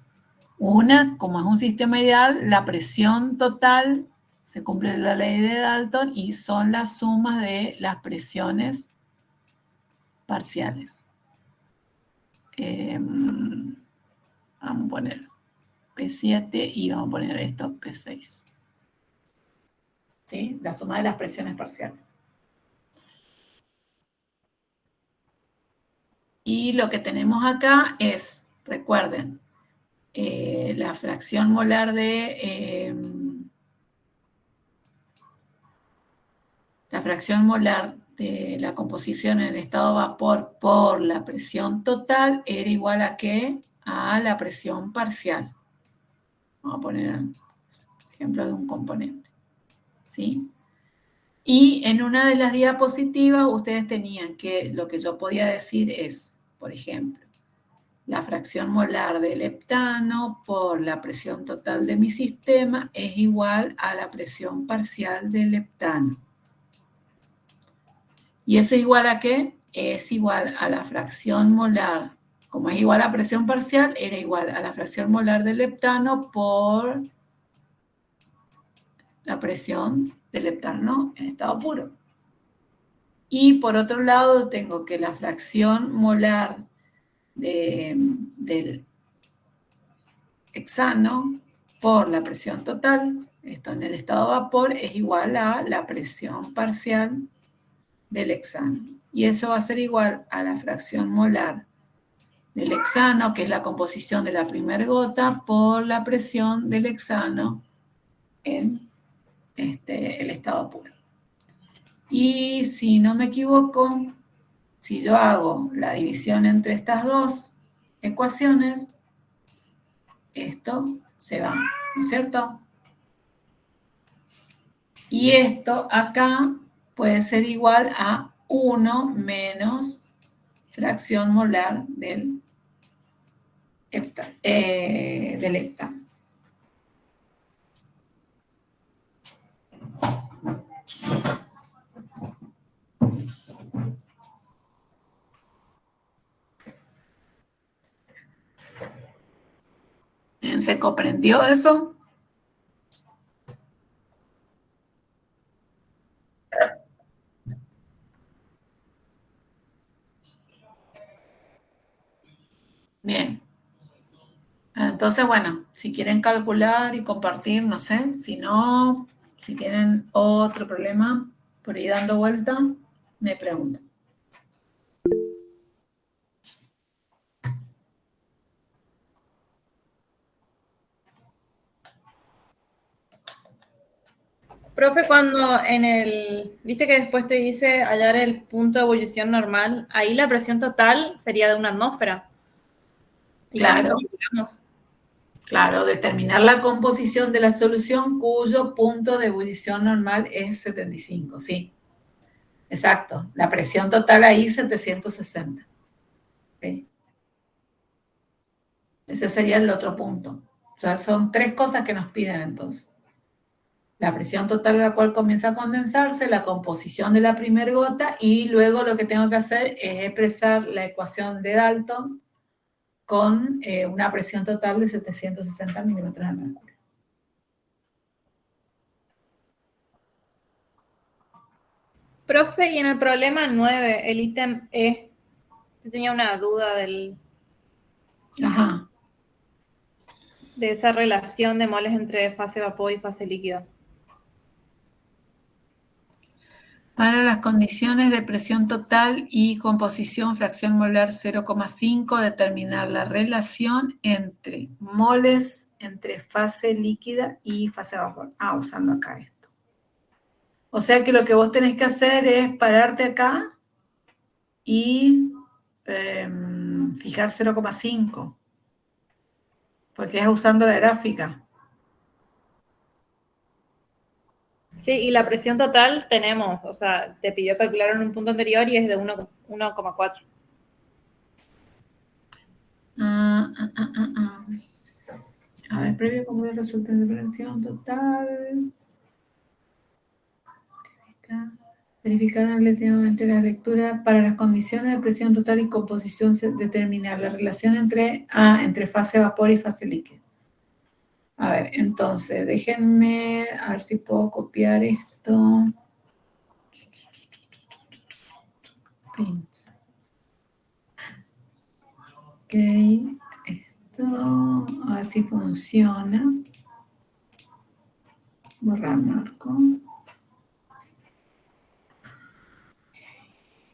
una, como es un sistema ideal, la presión total, se cumple la ley de Dalton y son las sumas de las presiones parciales. Vamos a poner P7 y vamos a poner esto P6. ¿Sí? La suma de las presiones parciales. Y lo que tenemos acá es, recuerden, la fracción molar de la composición en estado vapor por la presión total era igual a ¿qué? A la presión parcial. Vamos a poner ejemplo de un componente. ¿Sí? Y en una de las diapositivas ustedes tenían que lo que yo podía decir es, por ejemplo, la fracción molar del heptano por la presión total de mi sistema es igual a la presión parcial del heptano. ¿Y eso es igual a qué? Es igual a la fracción molar. Como es igual a presión parcial, era igual a la fracción molar del heptano por la presión del heptano en estado puro. Y por otro lado, tengo que la fracción molar del hexano por la presión total, esto en el estado de vapor, es igual a la presión parcial del hexano. Y eso va a ser igual a la fracción molar del hexano, que es la composición de la primera gota, por la presión del hexano en el estado puro. Y si no me equivoco, si yo hago la división entre estas dos ecuaciones, esto se va, ¿no es cierto? Y esto acá puede ser igual a 1 menos fracción molar del heptano. ¿Se comprendió eso? Bien. Entonces, bueno, si quieren calcular y compartir, no sé, si no, si tienen otro problema por ahí dando vuelta, me preguntan. Profe, cuando viste que después te dice hallar el punto de ebullición normal, ahí la presión total sería de una atmósfera. Y Claro. con eso calculamos. Claro, determinar la composición de la solución cuyo punto de ebullición normal es 75, sí. Exacto. La presión total ahí 760. ¿Okay? Ese sería el otro punto. O sea, son 3 cosas que nos piden entonces. La presión total a la cual comienza a condensarse, la composición de la primera gota y luego lo que tengo que hacer es expresar la ecuación de Dalton con una presión total de 760 milímetros de mercurio. Profe, y en el problema 9, el ítem E, yo tenía una duda Ajá. de esa relación de moles entre fase vapor y fase líquida. Para las condiciones de presión total y composición fracción molar 0,5, determinar la relación entre moles entre fase líquida y fase vapor. Usando acá esto. O sea que lo que vos tenés que hacer es pararte acá y fijar 0,5, porque es usando la gráfica. Sí, y la presión total tenemos, o sea, te pidió calcular en un punto anterior y es de 1,4. A ver, previo como el resultado de presión total. Verificar relativamente la lectura para las condiciones de presión total y composición, determinar la relación entre fase vapor y fase líquida. A ver, entonces, déjenme a ver si puedo copiar esto. Print. Ok, esto, a ver si funciona. Borrar marco.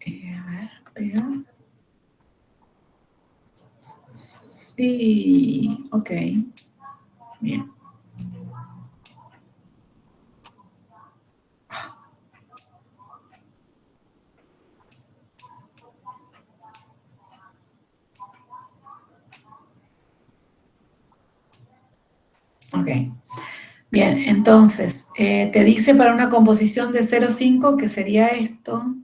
A ver, pegar. Sí, ok. Bien. Ok. Bien, entonces, te dice para una composición de 0,5, que sería esto.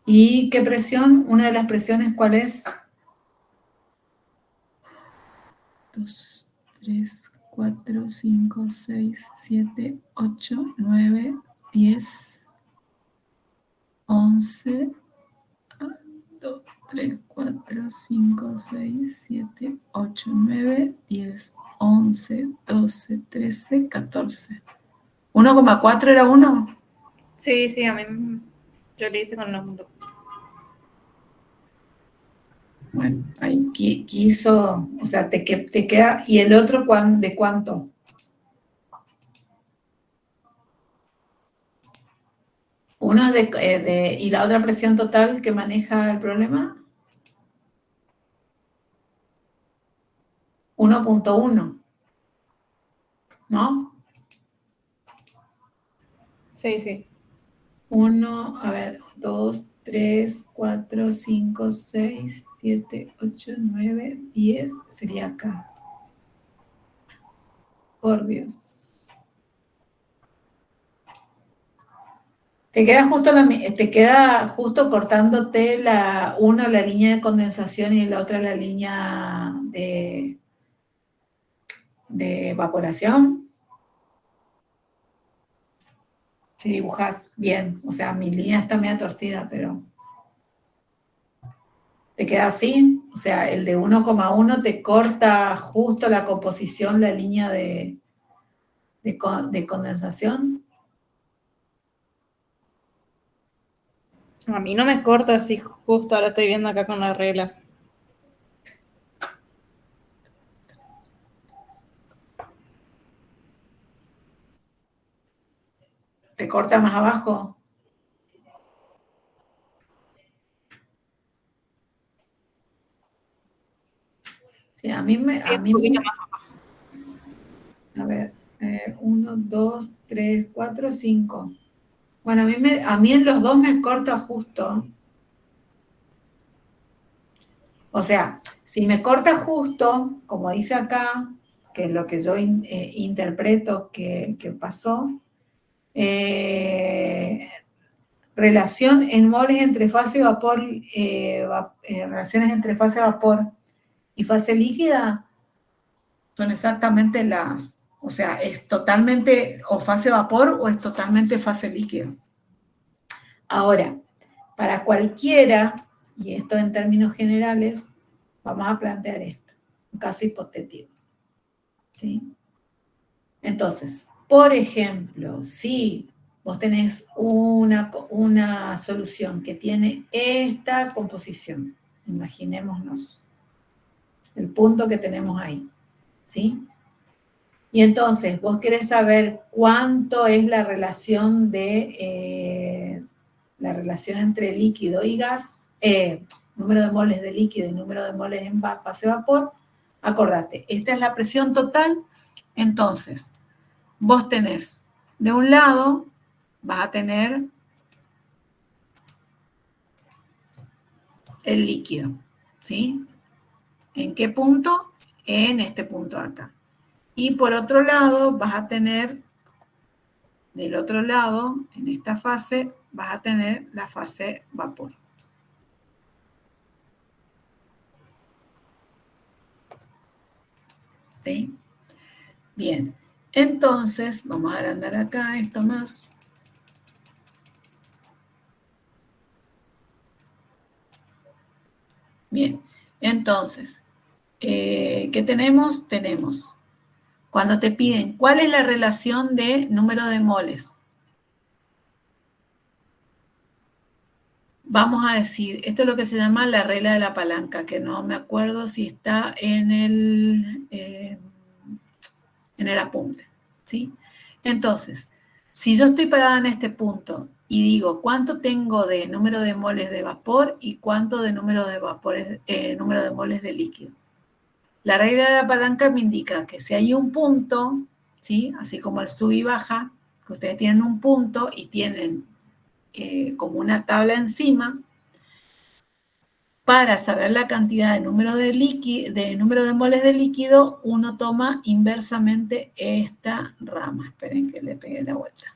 ¿Y qué presión? Una de las presiones, ¿cuál es? 2, 3, 4, 5, 6, 7, 8, 9, 10, 11, 2, 3, 4, 5, 6, 7, 8, 9, 10, 11, 12, 13, 14. 1,4 era 1. Sí, a mí yo le hice con los... Bueno, ahí quiso, o sea, te queda, ¿y el otro de cuánto? Uno ¿y la otra presión total que maneja el problema? 1,1, ¿no? Sí. 1, a ver, 2, 3, 4, 5, 6, 7, 8, 9, 10, sería acá. Por Dios. Te queda justo cortándote una la línea de condensación y la otra la línea de evaporación. Si dibujas bien, o sea, mi línea está media torcida, pero te queda así. O sea, el de 1,1 te corta justo la composición, la línea de condensación. A mí no me corta así, justo ahora estoy viendo acá con la regla. Te corta más abajo. Sí, a ver, 1, 2, 3, 4, 5. Bueno, a mí en los dos me corta justo. O sea, si me corta justo, como dice acá, que es lo que yo interpreto que pasó, relación en moles entre fase vapor, relaciones entre fase vapor y fase líquida son exactamente o sea, es totalmente o fase vapor o es totalmente fase líquido. Ahora, para cualquiera, y esto en términos generales, vamos a plantear esto, un caso hipotético. ¿Sí? Entonces, por ejemplo, si vos tenés una solución que tiene esta composición, imaginémonos el punto que tenemos ahí, ¿sí? Y entonces vos querés saber cuánto es la relación entre líquido y gas, número de moles de líquido y número de moles en fase vapor. Acordate, esta es la presión total. Entonces, vos tenés, de un lado, vas a tener el líquido, ¿sí? ¿En qué punto? En este punto de acá. Y por otro lado, vas a tener, del otro lado, en esta fase, vas a tener la fase vapor. ¿Sí? Bien. Entonces, vamos a agrandar acá esto más. Bien, entonces, ¿qué tenemos? Tenemos, cuando te piden, ¿cuál es la relación de número de moles? Vamos a decir, esto es lo que se llama la regla de la palanca, que no me acuerdo si está en el apunte, ¿sí? Entonces, si yo estoy parada en este punto y digo cuánto tengo de número de moles de vapor y cuánto de número de moles de líquido. La regla de la palanca me indica que si hay un punto, ¿sí? Así como el sub y baja, que ustedes tienen un punto y tienen como una tabla encima, para saber la cantidad de número de moles de líquido, uno toma inversamente esta rama. Esperen que le pegue la vuelta.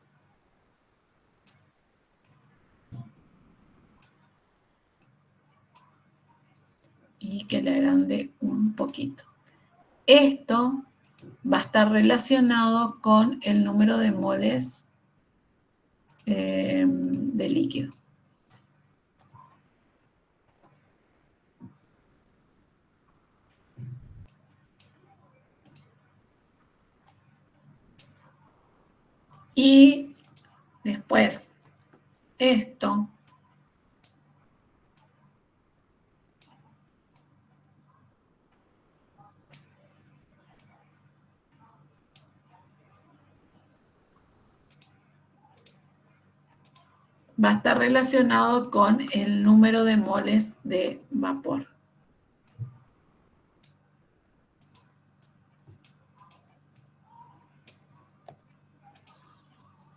Y que le agrande un poquito. Esto va a estar relacionado con el número de moles de líquido. Y después esto va a estar relacionado con el número de moles de vapor.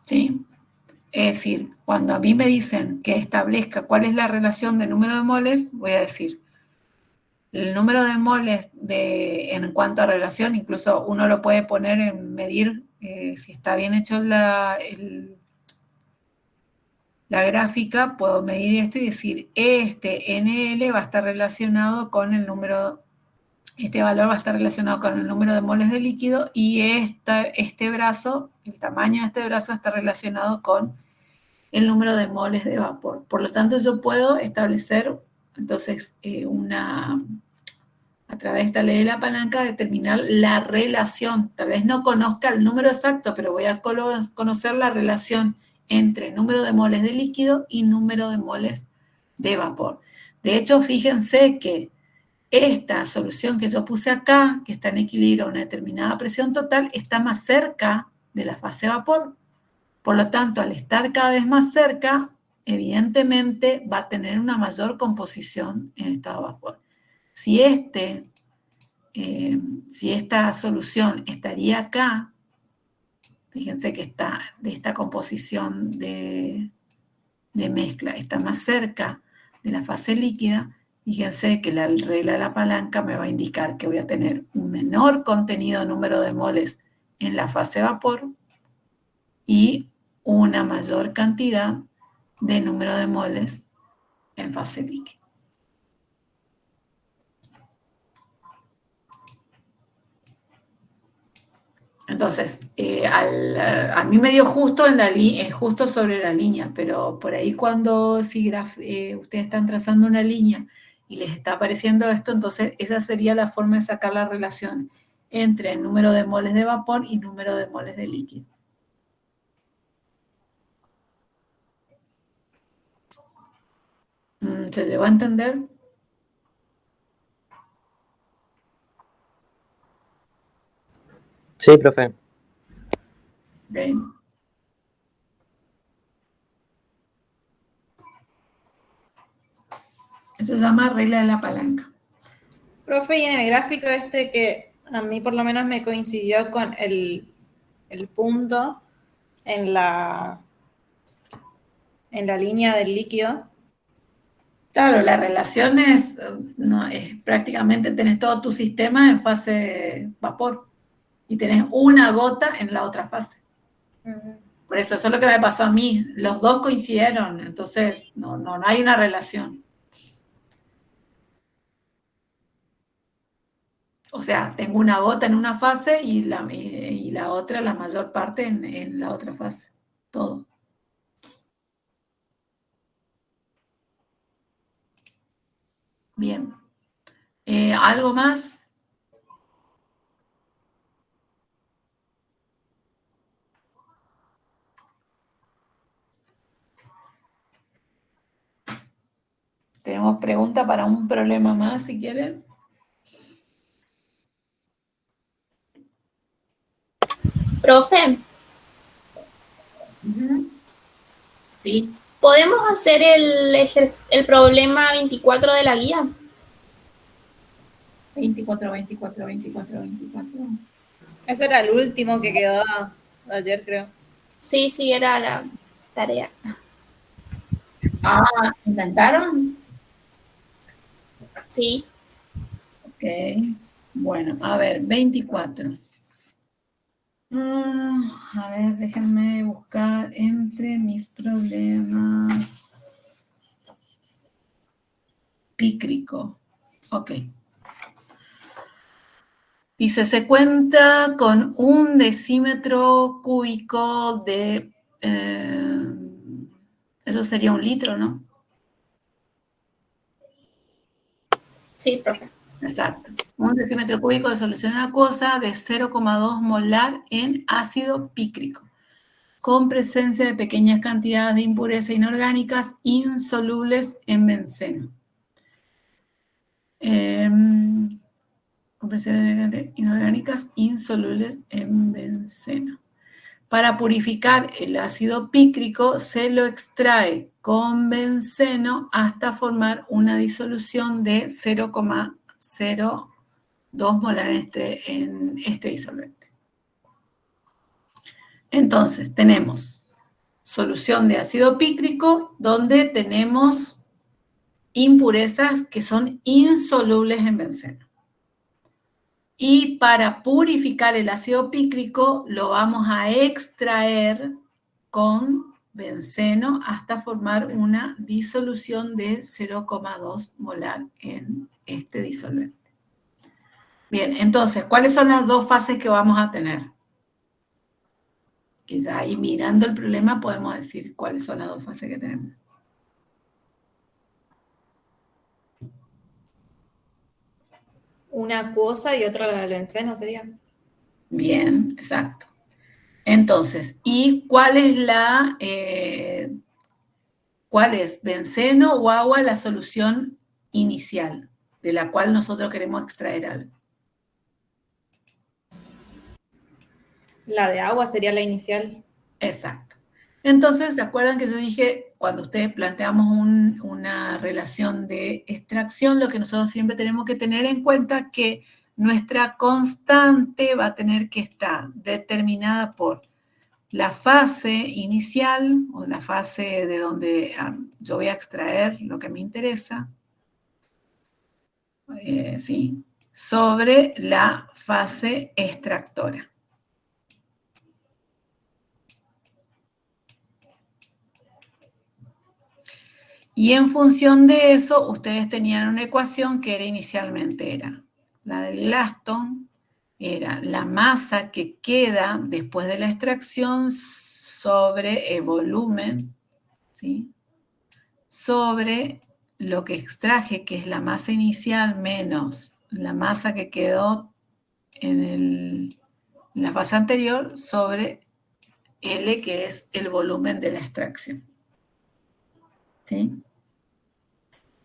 ¿Sí? Es decir, cuando a mí me dicen que establezca cuál es la relación de número de moles, voy a decir el número de moles en cuanto a relación, incluso uno lo puede poner en medir si está bien hecho la gráfica, puedo medir esto y decir, este NL va a estar relacionado con el número, este valor va a estar relacionado con el número de moles de líquido y este brazo, el tamaño de este brazo está relacionado con el número de moles de vapor. Por lo tanto, yo puedo establecer, entonces, a través de esta ley de la palanca, determinar la relación. Tal vez no conozca el número exacto, pero voy a conocer la relación entre número de moles de líquido y número de moles de vapor. De hecho, fíjense que esta solución que yo puse acá, que está en equilibrio a una determinada presión total, está más cerca de la fase vapor. Por lo tanto, al estar cada vez más cerca, evidentemente va a tener una mayor composición en estado de vapor. Si esta solución estaría acá, fíjense que está de esta composición de mezcla, está más cerca de la fase líquida, fíjense que la regla de la palanca me va a indicar que voy a tener un menor contenido número de moles en la fase vapor y una mayor cantidad de número de moles en fase líquida. Entonces, a mí me dio justo, justo sobre la línea, pero por ahí cuando si ustedes están trazando una línea y les está apareciendo esto, entonces esa sería la forma de sacar la relación entre el número de moles de vapor y número de moles de líquido. ¿Se llegó a entender? Sí, profe. Okay. Eso se llama regla de la palanca. Profe, y en el gráfico este que a mí por lo menos me coincidió con el punto en la línea del líquido. Claro, la relación es prácticamente tenés todo tu sistema en fase vapor y tenés una gota en la otra fase. Por eso es lo que me pasó a mí. Los dos coincidieron, entonces no hay una relación. O sea, tengo una gota en una fase y la otra, la mayor parte en la otra fase. Todo. Bien. ¿Algo más? Tenemos pregunta para un problema más, si quieren. Profe, Sí. ¿podemos hacer el problema 24 de la guía? 24, 24, 24, 24. Ese era el último que quedó ayer, creo. Sí, sí, era la tarea. Ah, ¿inventaron? Sí. Ok. Bueno, a ver, 24. A ver, déjenme buscar entre mis problemas. Pícrico. Ok. Dice, se cuenta con un decímetro cúbico de... eso sería un litro, ¿no? Sí, profe. Exacto. Un decímetro cúbico de solución acuosa de 0,2 molar en ácido pícrico, con presencia de pequeñas cantidades de impurezas inorgánicas insolubles en benceno. Con presencia de inorgánicas insolubles en benceno. Para purificar el ácido pícrico se lo extrae con benceno hasta formar una disolución de 0,02 molar en este disolvente. Entonces, tenemos solución de ácido pícrico donde tenemos impurezas que son insolubles en benceno. Y para purificar el ácido pícrico lo vamos a extraer con benceno hasta formar una disolución de 0,2 molar en este disolvente. Bien, entonces, ¿cuáles son las dos fases que vamos a tener? Quizá ahí mirando el problema podemos decir cuáles son las dos fases que tenemos. Una acuosa y otra la del benceno sería. Bien, exacto. Entonces, ¿y cuál es benceno o agua la solución inicial de la cual nosotros queremos extraer algo? La de agua sería la inicial. Exacto. Entonces, ¿se acuerdan que yo dije, cuando ustedes planteamos una relación de extracción, lo que nosotros siempre tenemos que tener en cuenta es que nuestra constante va a tener que estar determinada por la fase inicial o la fase de donde yo voy a extraer lo que me interesa, ¿sí? Sobre la fase extractora. Y en función de eso, ustedes tenían una ecuación que inicialmente era la del Glaston, era la masa que queda después de la extracción sobre el volumen, ¿sí? Sobre lo que extraje, que es la masa inicial, menos la masa que quedó en la fase anterior, sobre L, que es el volumen de la extracción. ¿Sí?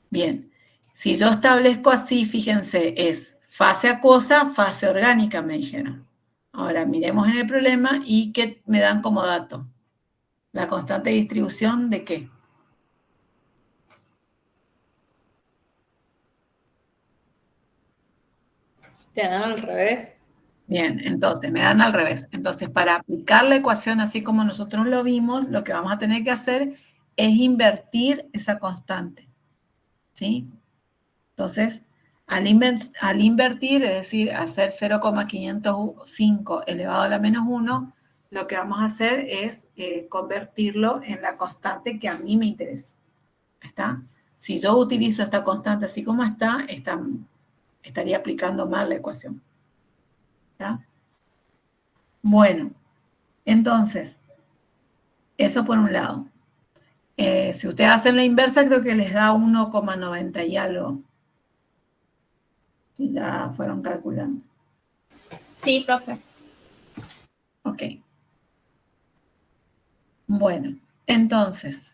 Bien, si yo establezco así, fíjense, es fase acuosa, fase orgánica, me dijeron. Ahora miremos en el problema y ¿qué me dan como dato? La constante de distribución ¿de qué? Te dan al revés. Bien, entonces me dan al revés. Entonces, para aplicar la ecuación así como nosotros lo vimos, lo que vamos a tener que hacer es invertir esa constante. ¿Sí? Entonces, al invertir, es decir, hacer 0,505 elevado a la menos 1, lo que vamos a hacer es convertirlo en la constante que a mí me interesa. ¿Está? Si yo utilizo esta constante así como está, estaría aplicando mal la ecuación. ¿Está? Bueno, entonces, eso por un lado. Si ustedes hacen la inversa, creo que les da 1,90 y algo. Si ya fueron calculando. Sí, profe. Ok. Bueno, entonces,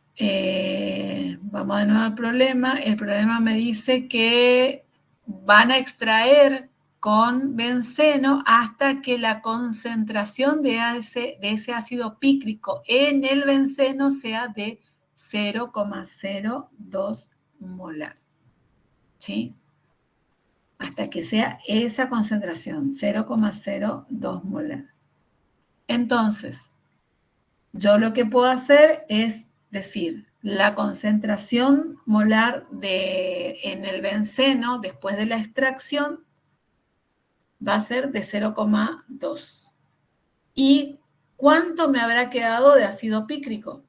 vamos de nuevo al problema. El problema me dice que van a extraer con benceno hasta que la concentración de ese ácido pícrico en el benceno sea de 0,02 molar. ¿Sí? Hasta que sea esa concentración, 0,02 molar. Entonces, yo lo que puedo hacer es decir, la concentración molar en el benceno después de la extracción va a ser de 0,2. ¿Y cuánto me habrá quedado de ácido pícrico?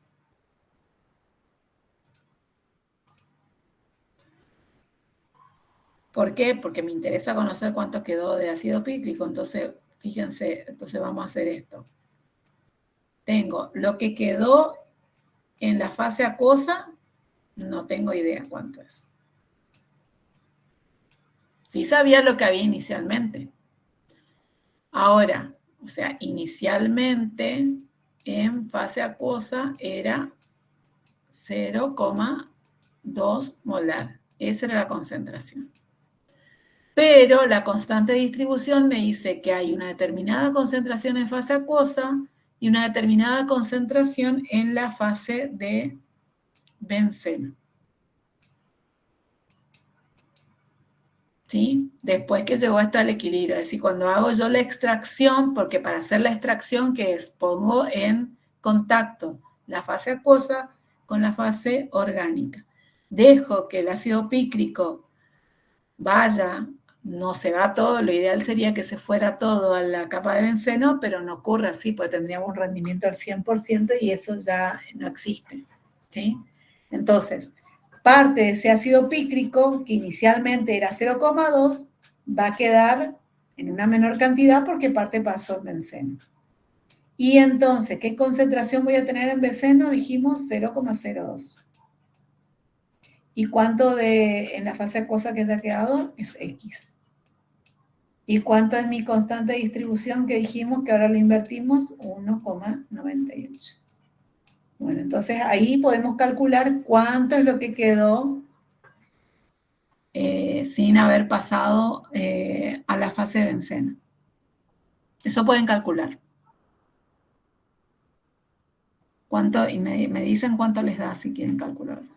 ¿Por qué? Porque me interesa conocer cuánto quedó de ácido pícrico. Entonces, fíjense, entonces vamos a hacer esto. Tengo lo que quedó en la fase acuosa, no tengo idea cuánto es. Sí sabía lo que había inicialmente. Ahora, o sea, inicialmente en fase acuosa era 0,2 molar. Esa era la concentración. Pero la constante de distribución me dice que hay una determinada concentración en fase acuosa y una determinada concentración en la fase de benceno. ¿Sí? Después que llegó hasta el equilibrio, es decir, cuando hago yo la extracción, porque para hacer la extracción, ¿qué es? Pongo en contacto la fase acuosa con la fase orgánica. Dejo que el ácido pícrico vaya, no se va todo, lo ideal sería que se fuera todo a la capa de benceno, pero no ocurre así, porque tendríamos un rendimiento al 100% y eso ya no existe, ¿sí? Entonces, parte de ese ácido pícrico, que inicialmente era 0,2, va a quedar en una menor cantidad porque parte pasó en benceno. Y entonces, ¿qué concentración voy a tener en benceno? Dijimos 0,02. ¿Y cuánto en la fase acuosa que haya quedado? Es X. ¿Y cuánto es mi constante de distribución que dijimos que ahora lo invertimos? 1,98. Bueno, entonces ahí podemos calcular cuánto es lo que quedó sin haber pasado a la fase de benceno. Eso pueden calcular. ¿Cuánto? Y me dicen cuánto les da si quieren calcularlo.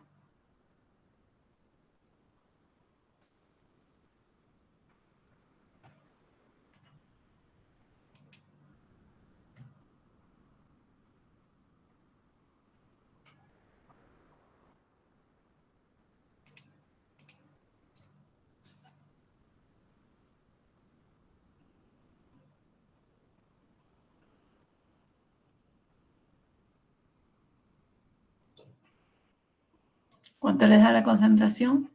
¿Cuánto les da la concentración?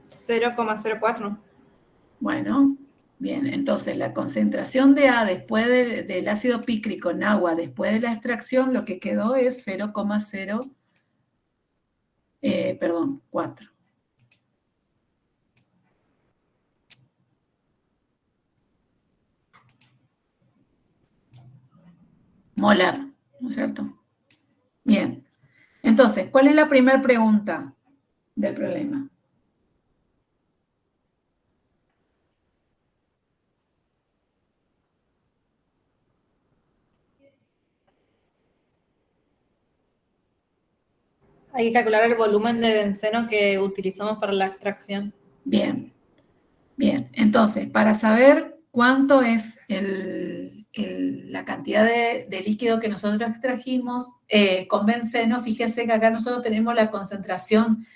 0,04. Bueno, bien, entonces la concentración de A después del ácido pícrico en agua, después de la extracción, lo que quedó es 4. Molar, ¿no es cierto? Bien, entonces, ¿cuál es la primera pregunta del problema? Hay que calcular el volumen de benceno que utilizamos para la extracción. Bien, bien. Entonces, para saber cuánto es la cantidad de líquido que nosotros extrajimos con benceno, fíjense que acá nosotros tenemos la concentración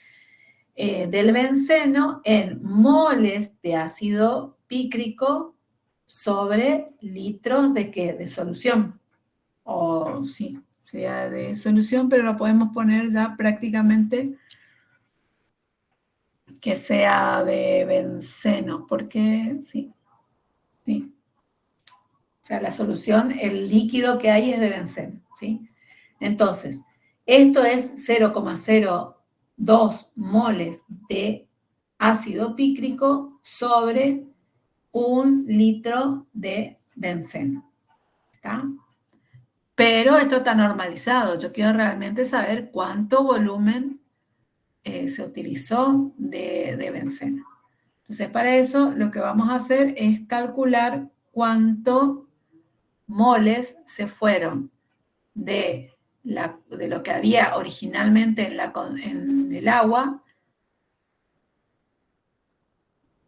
del benceno en moles de ácido pícrico sobre litros de ¿qué? De solución. O sí, sería de solución, pero lo podemos poner ya prácticamente que sea de benceno, porque sí. O sea, la solución, el líquido que hay es de benceno, ¿sí? Entonces, esto es 0,0 2 moles de ácido pícrico sobre 1 litro de benceno. ¿Está? Pero esto está normalizado. Yo quiero realmente saber cuánto volumen se utilizó de benceno. Entonces, para eso lo que vamos a hacer es calcular cuántos moles se fueron de lo que había originalmente en el agua,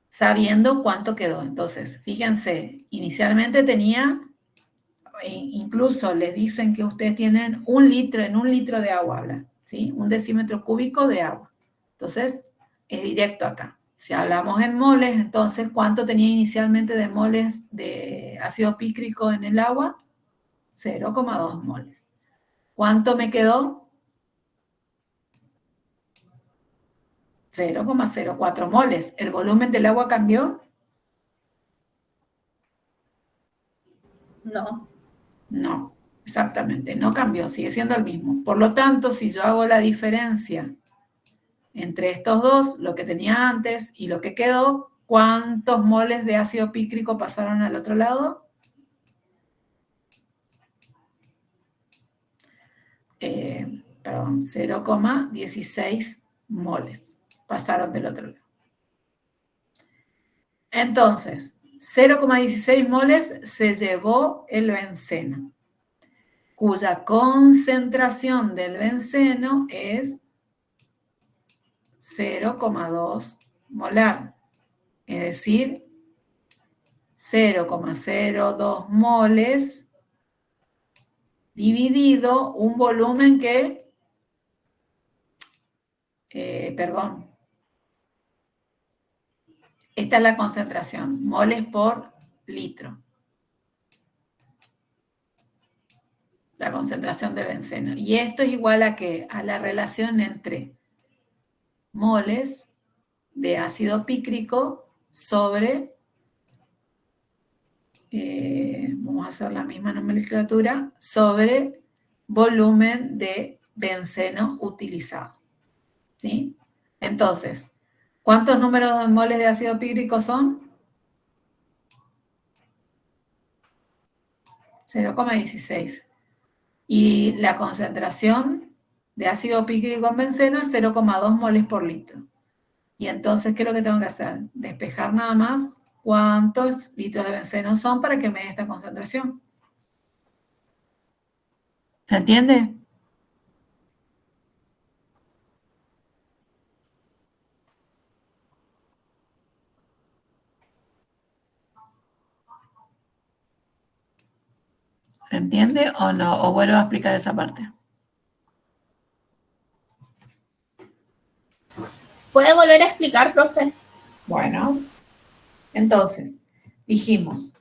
sabiendo cuánto quedó. Entonces, fíjense, inicialmente tenía, incluso les dicen que ustedes tienen 1 litro, en 1 litro de agua habla, ¿sí? 1 decímetro cúbico de agua. Entonces, es directo acá. Si hablamos en moles, entonces, ¿cuánto tenía inicialmente de moles de ácido pícrico en el agua? 0,2 moles. ¿Cuánto me quedó? 0,04 moles. ¿El volumen del agua cambió? No. No, exactamente, no cambió, sigue siendo el mismo. Por lo tanto, si yo hago la diferencia entre estos dos, lo que tenía antes y lo que quedó, ¿cuántos moles de ácido pícrico pasaron al otro lado? Perdón, 0,16 moles pasaron del otro lado. Entonces, 0,16 moles se llevó el benceno, cuya concentración del benceno es 0,2 molar, es decir, 0,02 moles dividido un volumen que, perdón, esta es la concentración, moles por litro. La concentración de benceno. Y esto es igual a ¿qué? A la relación entre moles de ácido pícrico sobre, vamos a hacer la misma nomenclatura, sobre volumen de benceno utilizado. ¿Sí? Entonces, ¿cuántos números de moles de ácido pícrico son? 0,16. Y la concentración de ácido pícrico en benceno es 0,2 moles por litro. Y entonces, ¿qué es lo que tengo que hacer? Despejar nada más cuántos litros de benceno son para que me dé esta concentración. ¿Se entiende? ¿Se entiende o no? ¿O vuelvo a explicar esa parte? ¿Puede volver a explicar, profe? Bueno, entonces, dijimos,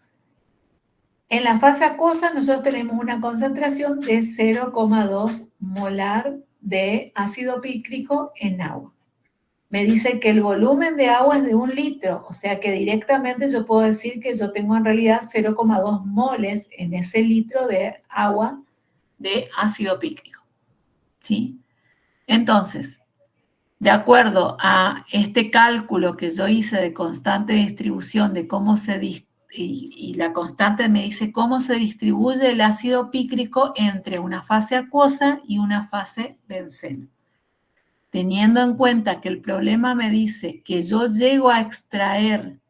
en la fase acuosa nosotros tenemos una concentración de 0,2 molar de ácido pícrico en agua. Me dice que el volumen de agua es de 1 litro, o sea que directamente yo puedo decir que yo tengo en realidad 0,2 moles en ese litro de agua de ácido pícrico. ¿Sí? Entonces, de acuerdo a este cálculo que yo hice de constante distribución, de cómo y la constante me dice cómo se distribuye el ácido pícrico entre una fase acuosa y una fase benceno. Teniendo en cuenta que el problema me dice que yo llego a extraer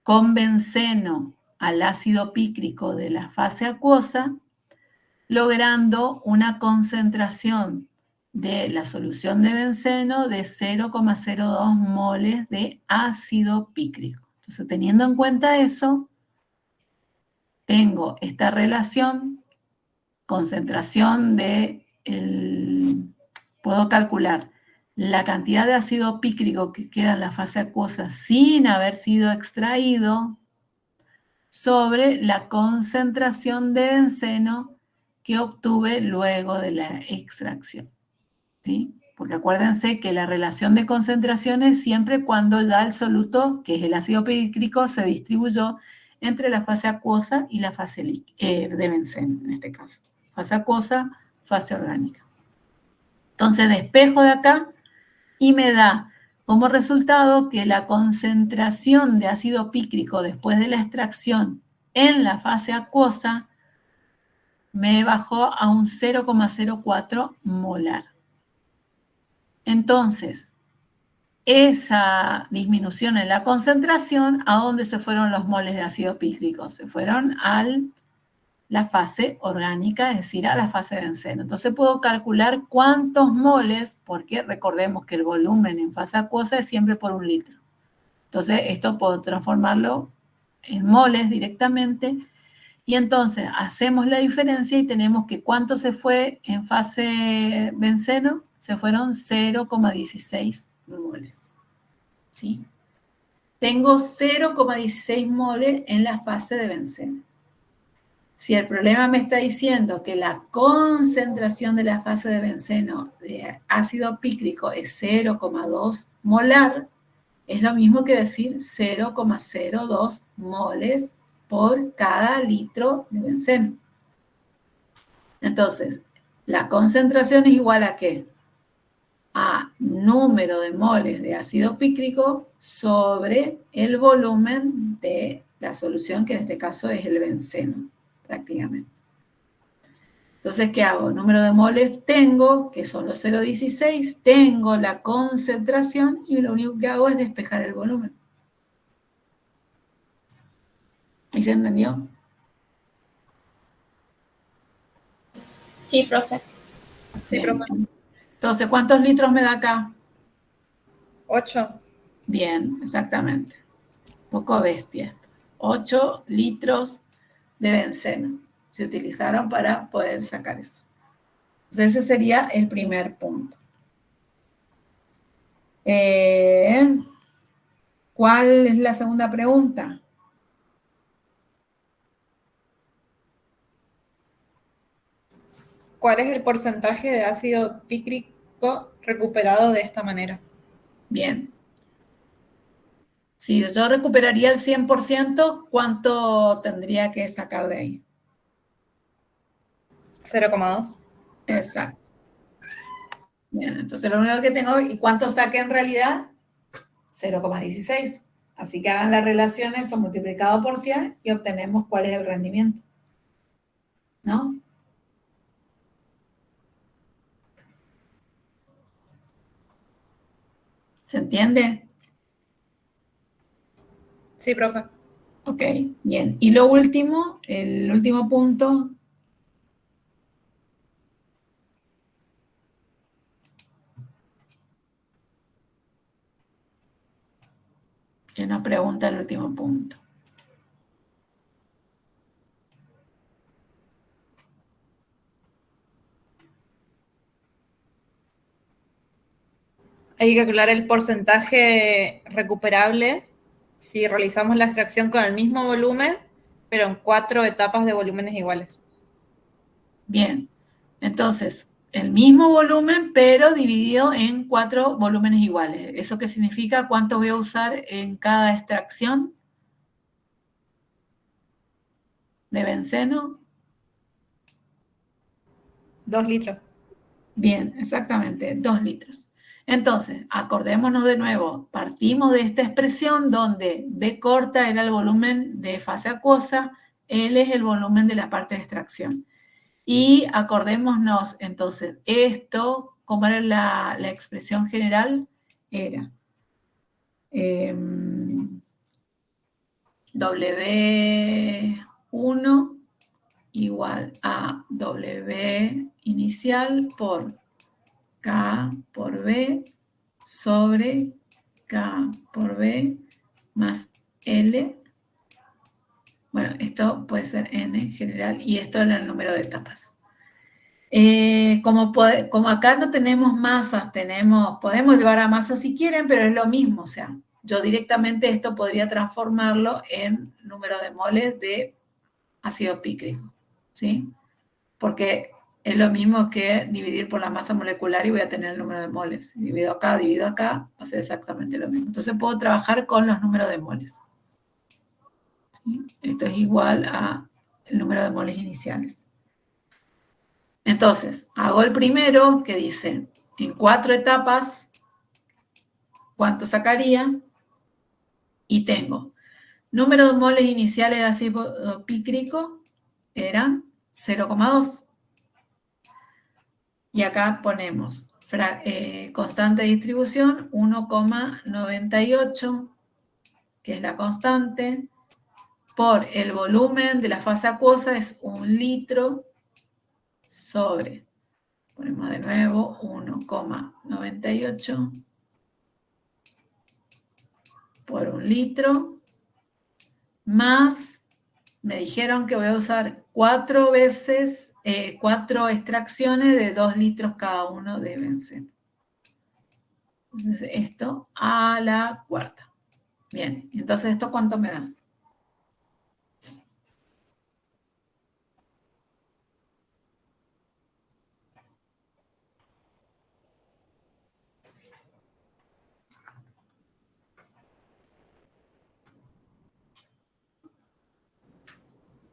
con benceno al ácido pícrico de la fase acuosa, logrando una concentración de la solución de benceno de 0,02 moles de ácido pícrico. Entonces, teniendo en cuenta eso, tengo esta relación, concentración puedo calcular la cantidad de ácido pícrico que queda en la fase acuosa sin haber sido extraído sobre la concentración de benceno que obtuve luego de la extracción. ¿Sí? Porque acuérdense que la relación de concentración es siempre cuando ya el soluto, que es el ácido pícrico, se distribuyó entre la fase acuosa y la fase de benceno, en este caso. Fase acuosa, fase orgánica. Entonces, despejo de acá, y me da como resultado que la concentración de ácido pícrico después de la extracción en la fase acuosa me bajó a un 0,04 molar. Entonces, esa disminución en la concentración, ¿a dónde se fueron los moles de ácido pícrico? Se fueron a la fase orgánica, es decir, a la fase de benceno. Entonces puedo calcular cuántos moles, porque recordemos que el volumen en fase acuosa es siempre por 1 litro. Entonces esto puedo transformarlo en moles directamente, y entonces hacemos la diferencia y tenemos que cuánto se fue en fase benceno, se fueron 0,16 moles. ¿Sí? Tengo 0,16 moles en la fase de benceno. Si el problema me está diciendo que la concentración de la fase de benceno de ácido pícrico es 0,2 molar, es lo mismo que decir 0,02 moles por cada litro de benceno. Entonces, la concentración es igual a ¿qué? A número de moles de ácido pícrico sobre el volumen de la solución, que en este caso es el benceno, prácticamente. Entonces, ¿qué hago? Número de moles tengo, que son los 0,16, tengo la concentración y lo único que hago es despejar el volumen. ¿Ahí se entendió? Sí, profe. Sí, profe. Entonces, ¿cuántos litros me da acá? 8. Bien, exactamente. Un poco bestia esto. 8 litros de benceno se utilizaron para poder sacar eso. Entonces, ese sería el primer punto. ¿Cuál es la segunda pregunta? ¿Cuál es el porcentaje de ácido pícrico recuperado de esta manera? Bien. Si yo recuperaría el 100%, ¿cuánto tendría que sacar de ahí? 0,2. Exacto. Bien, entonces lo único que tengo, ¿y cuánto saqué en realidad? 0,16. Así que hagan las relaciones, eso multiplicado por 100 y obtenemos cuál es el rendimiento. ¿No? ¿Se entiende? Sí, profe. Ok, bien. Y lo último, el último punto. Que nos pregunta el último punto. Hay que calcular el porcentaje recuperable si realizamos la extracción con el mismo volumen, pero en 4 etapas de volúmenes iguales. Bien, entonces, el mismo volumen, pero dividido en 4 volúmenes iguales. ¿Eso qué significa? ¿Cuánto voy a usar en cada extracción de benceno? 2 litros. Bien, exactamente, 2 litros. Entonces, acordémonos de nuevo, partimos de esta expresión donde B corta era el volumen de fase acuosa, L es el volumen de la parte de extracción. Y acordémonos, entonces, esto, ¿cómo era la expresión general? Era W1 igual a W inicial por K por B sobre K por B más L. Bueno, esto puede ser N en general y esto era el número de etapas. Como acá no tenemos masas, podemos llevar a masas si quieren, pero es lo mismo. O sea, yo directamente esto podría transformarlo en número de moles de ácido pícrico, ¿sí? Porque es lo mismo que dividir por la masa molecular y voy a tener el número de moles. Divido acá, va a ser exactamente lo mismo. Entonces puedo trabajar con los números de moles. ¿Sí? Esto es igual al número de moles iniciales. Entonces, hago el primero que dice, en 4 etapas ¿cuánto sacaría? Y tengo número de moles iniciales de ácido pícrico eran 0,2. Y acá ponemos constante de distribución 1,98, que es la constante, por el volumen de la fase acuosa es 1 litro sobre, ponemos de nuevo 1,98 por 1 litro, más, me dijeron que voy a usar 4 extracciones de 2 litros cada uno deben ser. Entonces esto a la cuarta. Bien, entonces ¿esto cuánto me da?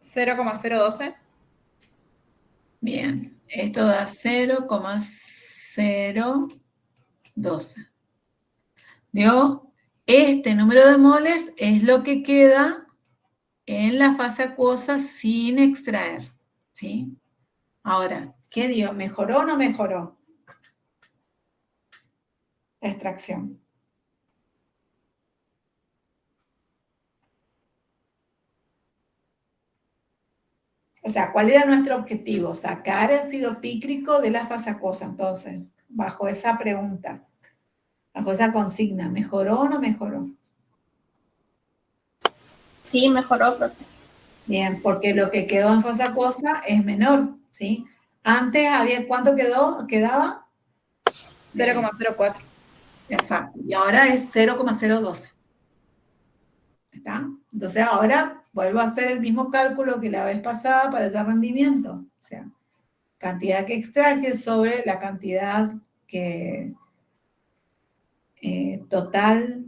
¿0,012? Bien, esto da 0,012. ¿Vio? Este número de moles es lo que queda en la fase acuosa sin extraer, ¿sí? Ahora, ¿qué dio? ¿Mejoró o no mejoró? La extracción. O sea, ¿cuál era nuestro objetivo? Sacar ácido pícrico de la fase acuosa. Entonces, bajo esa pregunta, bajo esa consigna, ¿mejoró o no mejoró? Sí, mejoró, profe. Bien, porque lo que quedó en fase acuosa es menor, ¿sí? Antes había, ¿cuánto quedaba? 0,04. Exacto. Y ahora es 0,012. ¿Está? Entonces ahora vuelvo a hacer el mismo cálculo que la vez pasada para ese rendimiento. O sea, cantidad que extraje sobre la cantidad que total,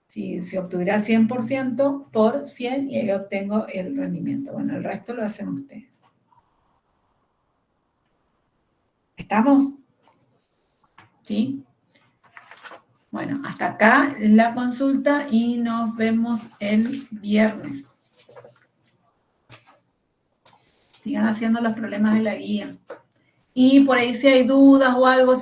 si se obtuviera el 100% por 100 y ahí obtengo el rendimiento. Bueno, el resto lo hacen ustedes. ¿Estamos? ¿Sí? Bueno, hasta acá la consulta y nos vemos el viernes. Sigan haciendo los problemas de la guía. Y por ahí si hay dudas o algo,